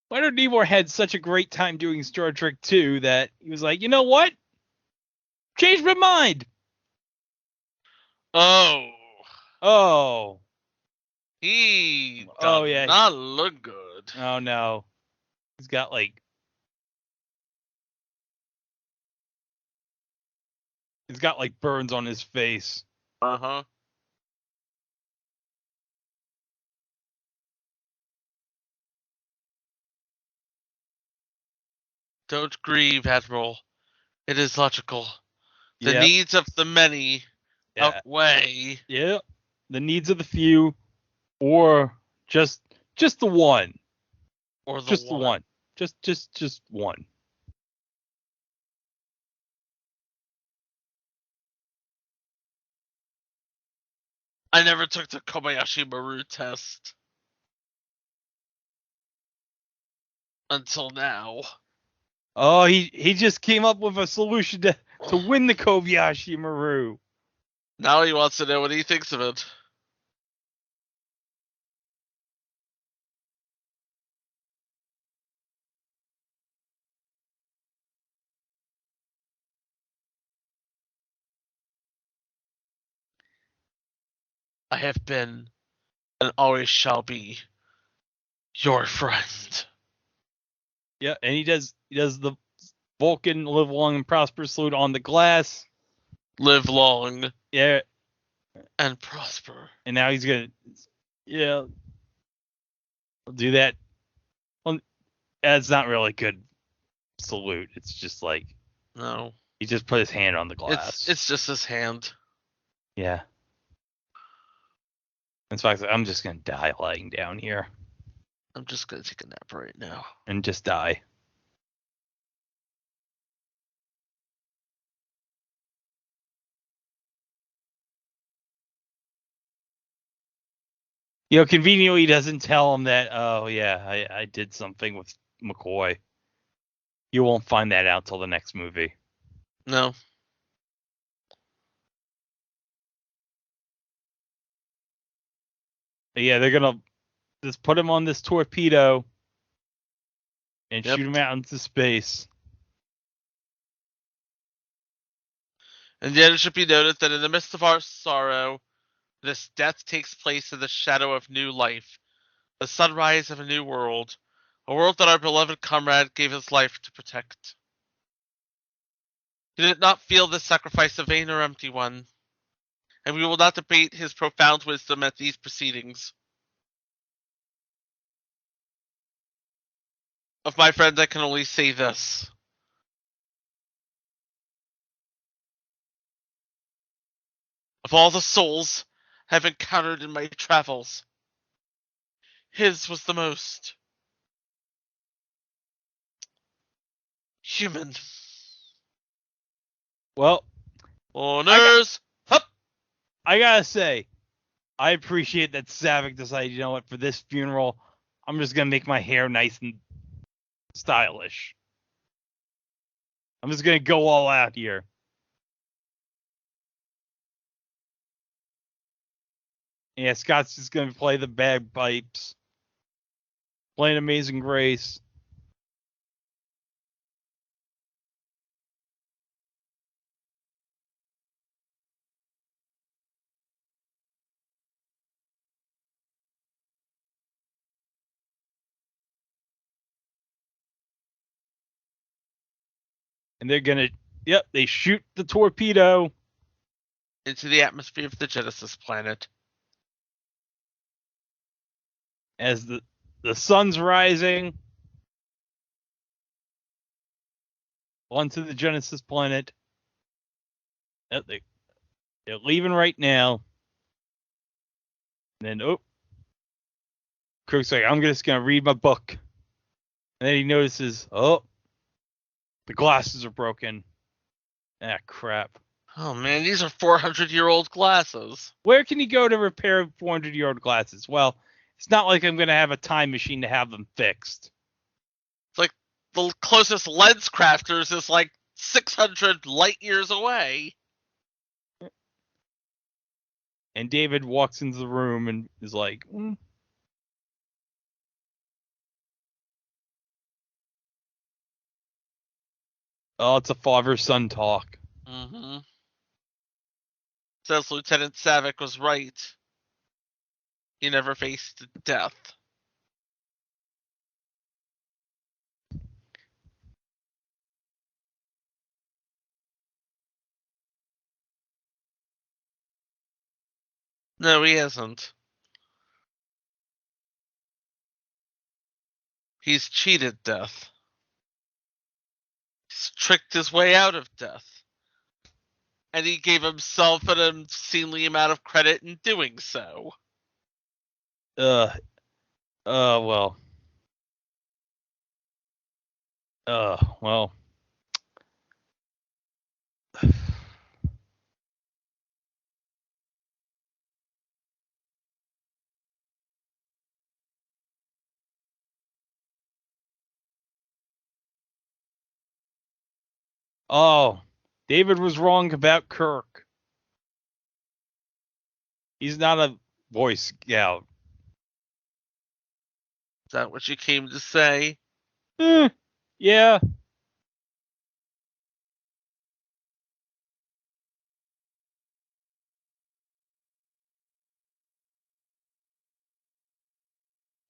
Leonard Nimoy had such a great time doing Star Trek 2 that he was like, you know what? Changed my mind. Oh. He does not look good. Oh, no. He's got, burns on his face. Uh-huh. Don't grieve, Admiral. It is logical. The needs of the many outweigh. Yeah. The needs of the few, or just the one. Or the just one. The one. Just one. I never took the Kobayashi Maru test. Until now. Oh, he just came up with a solution to win the Kobayashi Maru. Now he wants to know what he thinks of it. I have been and always shall be your friend. Yeah, and he does the Vulcan live long and prosper salute on the glass. Live long. Yeah. And prosper. And now he's gonna do that. Well, it's not really a good salute. It's just like no. He just put his hand on the glass. It's just his hand. Yeah. In fact, I'm just gonna die lying down here. I'm just gonna take a nap right now. And just die. Conveniently he doesn't tell him that, oh yeah, I did something with McCoy. You won't find that out till the next movie. No. But yeah, they're gonna just put him on this torpedo and shoot him out into space. And yet it should be noted that in the midst of our sorrow, this death takes place in the shadow of new life, the sunrise of a new world, a world that our beloved comrade gave his life to protect. He did not feel this sacrifice a vain or empty one, and we will not debate his profound wisdom at these proceedings. Of my friend, I can only say this. Of all the souls I've encountered in my travels, his was the most human. Well, honors. I gotta say, I appreciate that Savick decided, you know what, for this funeral, I'm just gonna make my hair nice and stylish. I'm just gonna go all out here. Yeah, Scott's just gonna play the bagpipes, playing Amazing Grace. And they're gonna, they shoot the torpedo into the atmosphere of the Genesis planet. As the sun's rising onto the Genesis planet. They're leaving right now. And then, Kirk's like, I'm just going to read my book. And then he notices, the glasses are broken. Ah, crap. Oh, man, these are 400-year-old glasses. Where can he go to repair 400-year-old glasses? Well, it's not like I'm going to have a time machine to have them fixed. It's like the closest lens crafters is like 600 light years away. And David walks into the room and is like, Oh, it's a father-son talk. Mm-hmm. Says Lieutenant Savick was right. He never faced death. No, he hasn't. He's cheated death. He's tricked his way out of death. And he gave himself an obscenely amount of credit in doing so. Well. Well. Oh, David was wrong about Kirk. He's not a Boy Scout. Is that what you came to say? Yeah.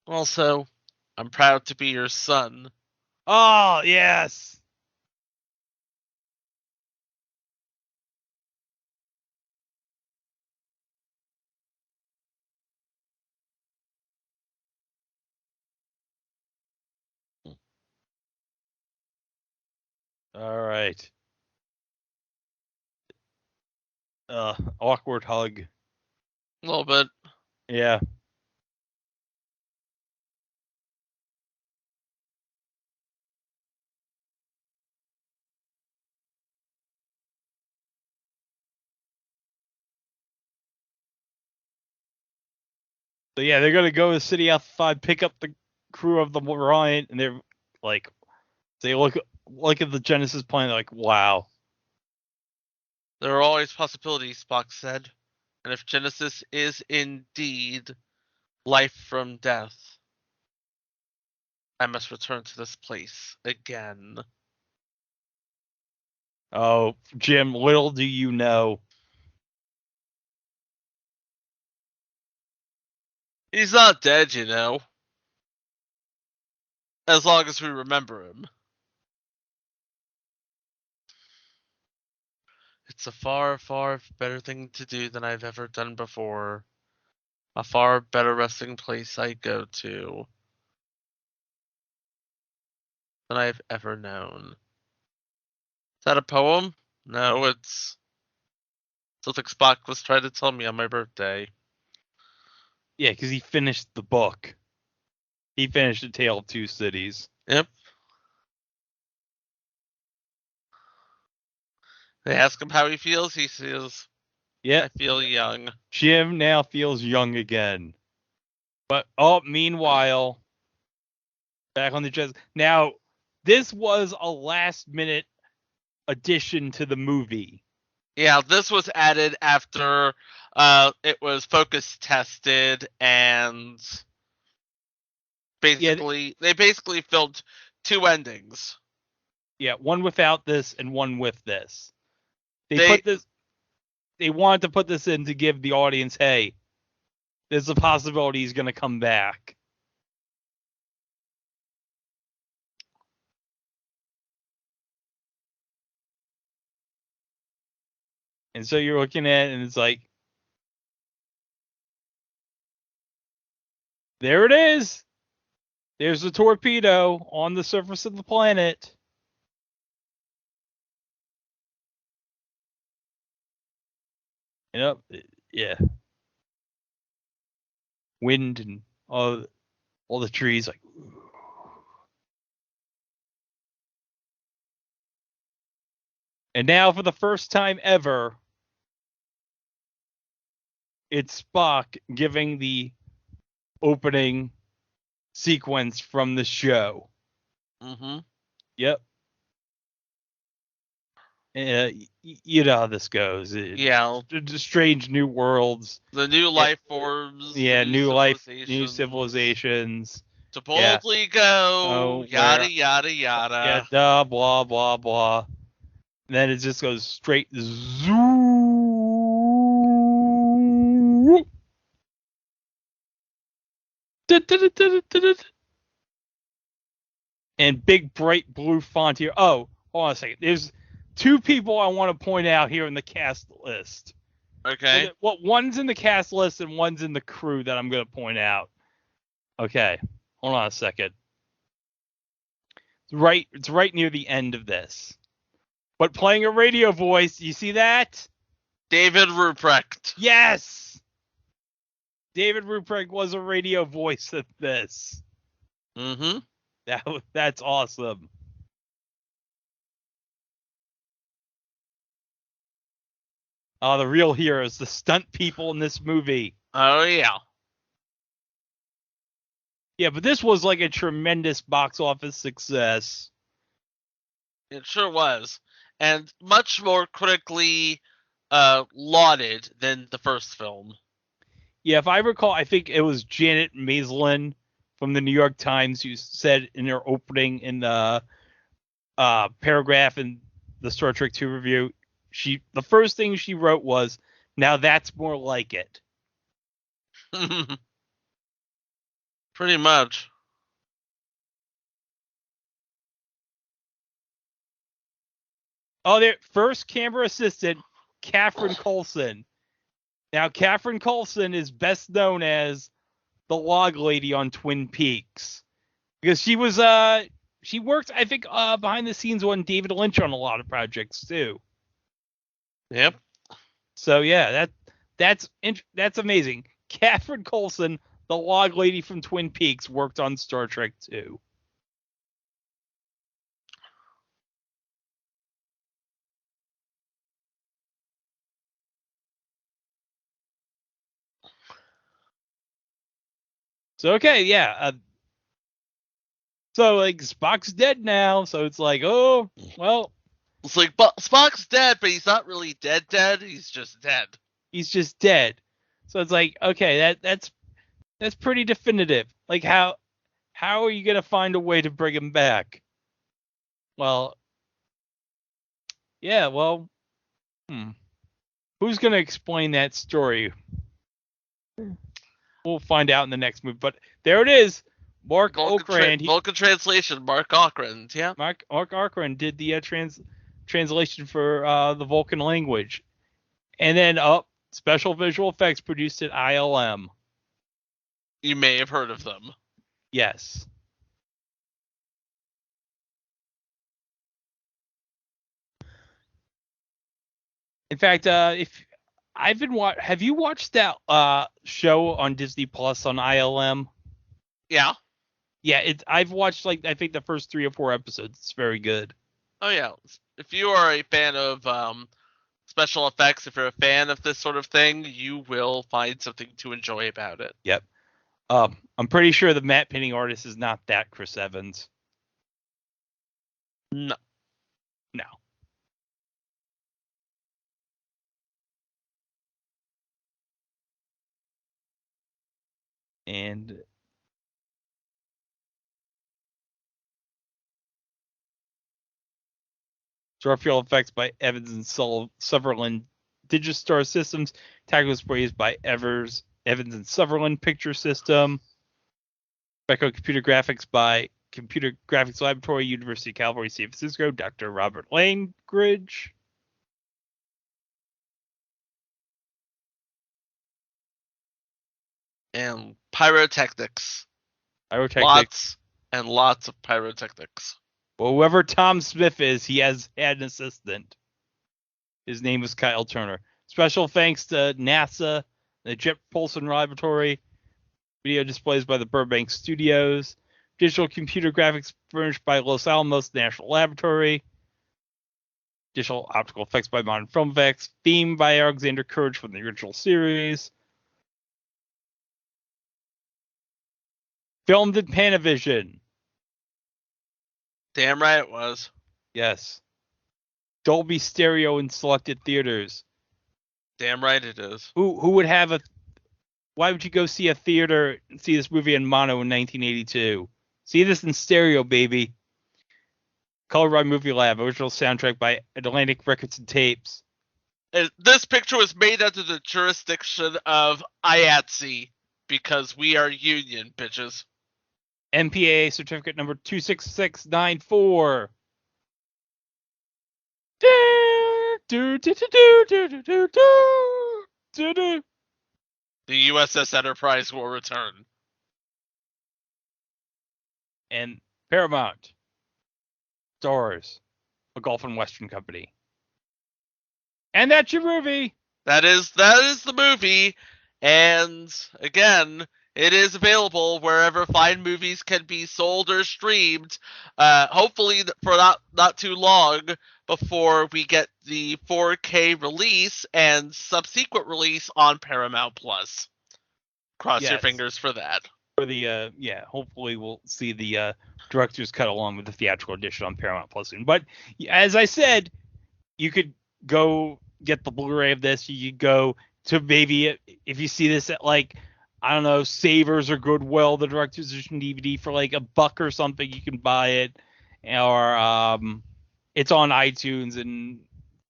Also, I'm proud to be your son. Oh, yes. All right. Awkward hug. A little bit. Yeah. So yeah, they're gonna go to City Alpha 5, pick up the crew of the Orion, and they're like, they look at the Genesis planet, like, wow. There are always possibilities, Spock said. And if Genesis is indeed life from death, I must return to this place again. Oh, Jim, little do you know. He's not dead, you know. As long as we remember him. It's a far, far better thing to do than I've ever done before. A far better resting place I go to than I've ever known. Is that a poem? No, it's Something Spock was trying to tell me on my birthday. Yeah, because he finished the book. He finished A Tale of Two Cities. Yep. They ask him how he feels. He says, "Yeah, I feel young." Jim now feels young again. But meanwhile, back on the Jets. Now, this was a last-minute addition to the movie. Yeah, this was added after it was focus tested, and basically they basically filmed two endings. Yeah, one without this and one with this. They wanted to put this in to give the audience, hey, there's a possibility he's going to come back. And so you're looking at it, and it's like, there it is. There's the torpedo on the surface of the planet. Yep. Yeah. Wind and all the trees, like. And now, for the first time ever, it's Spock giving the opening sequence from the show. Mm-hmm. Yep. You know how this goes. Yeah. Strange new worlds. The new life forms. Yeah, new civilizations. To boldly go, yada, yada, yada. Yeah, blah, blah, blah. And then it just goes straight zoom. And big bright blue font here. Oh, hold on a second. There's two people I want to point out here in the cast list. Okay. Well, one's in the cast list and one's in the crew that I'm going to point out. Okay. Hold on a second. It's right near the end of this. But playing a radio voice, you see that? David Ruprecht. Yes! David Ruprecht was a radio voice of this. Mm-hmm. That's awesome. Oh, the real heroes, the stunt people in this movie. Oh, yeah. Yeah, but this was like a tremendous box office success. It sure was. And much more critically lauded than the first film. Yeah, if I recall, I think it was Janet Maslin from the New York Times who said in her opening in the paragraph in the Star Trek II review, the first thing she wrote was, "Now that's more like it." Pretty much. Oh, their first camera assistant, Catherine Coulson. Now, Catherine Coulson is best known as the log lady on Twin Peaks, because she worked, I think, behind the scenes on David Lynch on a lot of projects too. Yep. So yeah, that's amazing. Catherine Coulson, the log lady from Twin Peaks, worked on Star Trek II. So okay, yeah. So like Spock's dead now, so it's like, oh well. It's like, but Spock's dead, but he's not really dead. He's just dead. He's just dead. So it's like, okay, that's pretty definitive. Like how are you gonna find a way to bring him back? Well, yeah, well, who's gonna explain that story? We'll find out in the next movie. But there it is. Mark Okrand. Vulcan translation, Mark Okrand, yeah. Mark Okrand did the translation for the Vulcan language. And then special visual effects produced at ILM. You may have heard of them. Yes. In fact, if Have you watched that show on Disney Plus on ILM? Yeah. Yeah, I've watched I think the first 3 or 4 episodes. It's very good. Oh yeah. If you are a fan of special effects, if you're a fan of this sort of thing, you will find something to enjoy about it. Yep. I'm pretty sure the matte painting artist is not that Chris Evans. No. And Starfield effects by Evans and Sutherland Digistar Systems. Tactical sprays by Evans and Sutherland Picture System. Echo Computer Graphics by Computer Graphics Laboratory, University of California, San Francisco, Dr. Robert Langridge. And pyrotechnics. Pyrotechnics. Lots of pyrotechnics. Well, whoever Tom Smith is, he has had an assistant. His name is Kyle Turner. Special thanks to NASA, the Jet Propulsion Laboratory, video displays by the Burbank Studios, digital computer graphics furnished by Los Alamos National Laboratory, digital optical effects by Modern Film Effects, theme by Alexander Courage from the original series. Filmed in Panavision. Damn right it was. Yes. Dolby Stereo in selected theaters. Damn right it is. Who would have why would you go see a theater and see this movie in mono in 1982? See this in stereo, baby. Color by Movie Lab. Original soundtrack by Atlantic Records and Tapes. This picture was made under the jurisdiction of IATSE because we are union, bitches. MPAA certificate number 26694. The USS Enterprise will return. And Paramount stars a Gulf and Western Company. And that's your movie. That is the movie. And again, it is available wherever fine movies can be sold or streamed. Hopefully for not too long before we get the 4K release and subsequent release on Paramount Plus. Cross your fingers for that. For the hopefully we'll see the director's cut along with the theatrical edition on Paramount Plus soon. But as I said, you could go get the Blu-ray of this. You could go to maybe if you see this at I don't know, Savers or Goodwill, the director's edition DVD for $1 or something, you can buy it. Or it's on iTunes and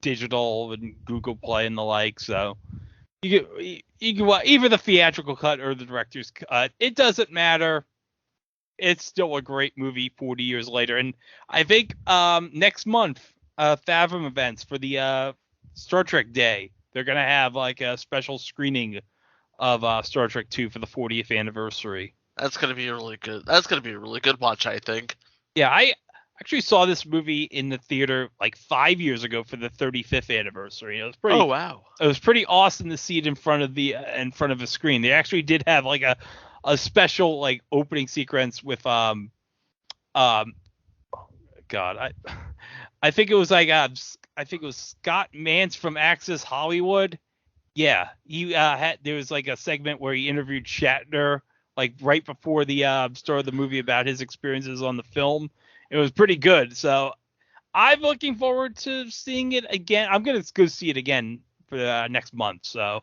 digital and Google Play and the like. So you can watch either the theatrical cut or the director's cut. It doesn't matter. It's still a great movie 40 years later. And I think next month, Fathom events for the Star Trek Day, they're going to have a special screening of Star Trek 2 for the 40th anniversary. That's going to be really good. That's going to be a really good watch, I think. Yeah, I actually saw this movie in the theater 5 years ago for the 35th anniversary. It was pretty. Oh wow! It was pretty awesome to see it in front of a screen. They actually did have a special opening sequence with God, I think it was I think it was Scott Mantz from Access Hollywood. Yeah, he there was a segment where he interviewed Shatner right before the start of the movie about his experiences on the film. It was pretty good. So I'm looking forward to seeing it again. I'm going to go see it again for next month. So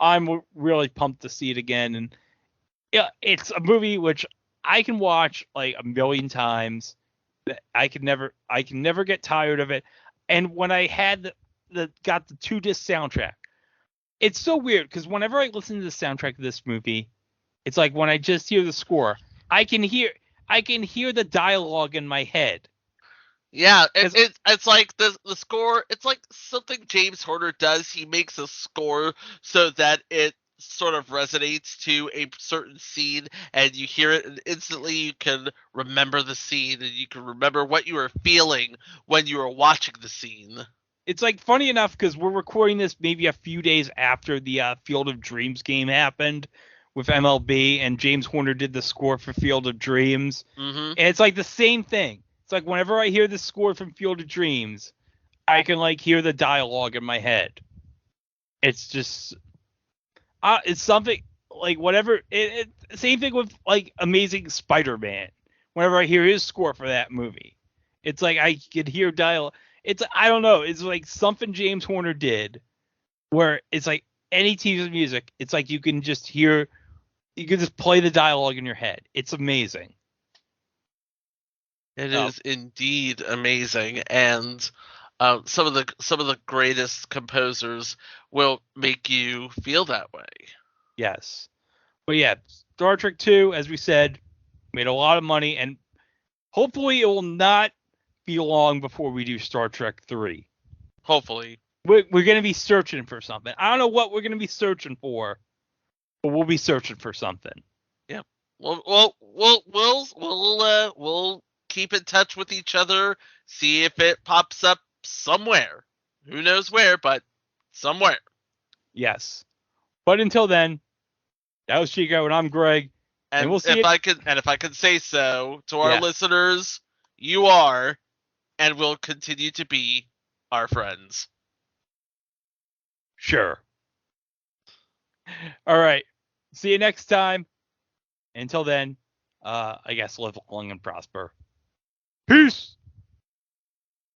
I'm really pumped to see it again. And yeah, it's a movie which I can watch a million times. I can never get tired of it. And when I had got the 2-disc soundtrack, it's so weird because whenever I listen to the soundtrack of this movie, it's when I just hear the score, I can hear the dialogue in my head. Yeah, it's like the score. It's like something James Horner does. He makes a score so that it sort of resonates to a certain scene, and you hear it, and instantly you can remember the scene, and you can remember what you were feeling when you were watching the scene. it's like funny enough because we're recording this maybe a few days after the Field of Dreams game happened with MLB, and James Horner did the score for Field of Dreams. Mm-hmm. And it's like the same thing. It's like whenever I hear the score from Field of Dreams, I can like hear the dialogue in my head. It's just, it's something like whatever. Same thing with like Amazing Spider-Man. Whenever I hear his score for that movie, it's like I could hear dialogue. I don't know. It's like something James Horner did where it's like any piece of music. It's like you can just hear, you can just play the dialogue in your head. It's amazing. It is indeed amazing, and some of the greatest composers will make you feel that way. Yes, but yeah, Star Trek 2, as we said, made a lot of money, and hopefully it will not be long before we do Star Trek 3. Hopefully, we're going to be searching for something. I don't know what we're going to be searching for, but we'll be searching for something. Yeah, we'll keep in touch with each other, see if it pops up somewhere. Who knows where, but somewhere. Yes. But until then, that was Chico, and I'm Greg. And we'll see if I could say so to our listeners, you are and will continue to be our friends. Sure. All right. See you next time. Until then, I guess live long and prosper. Peace.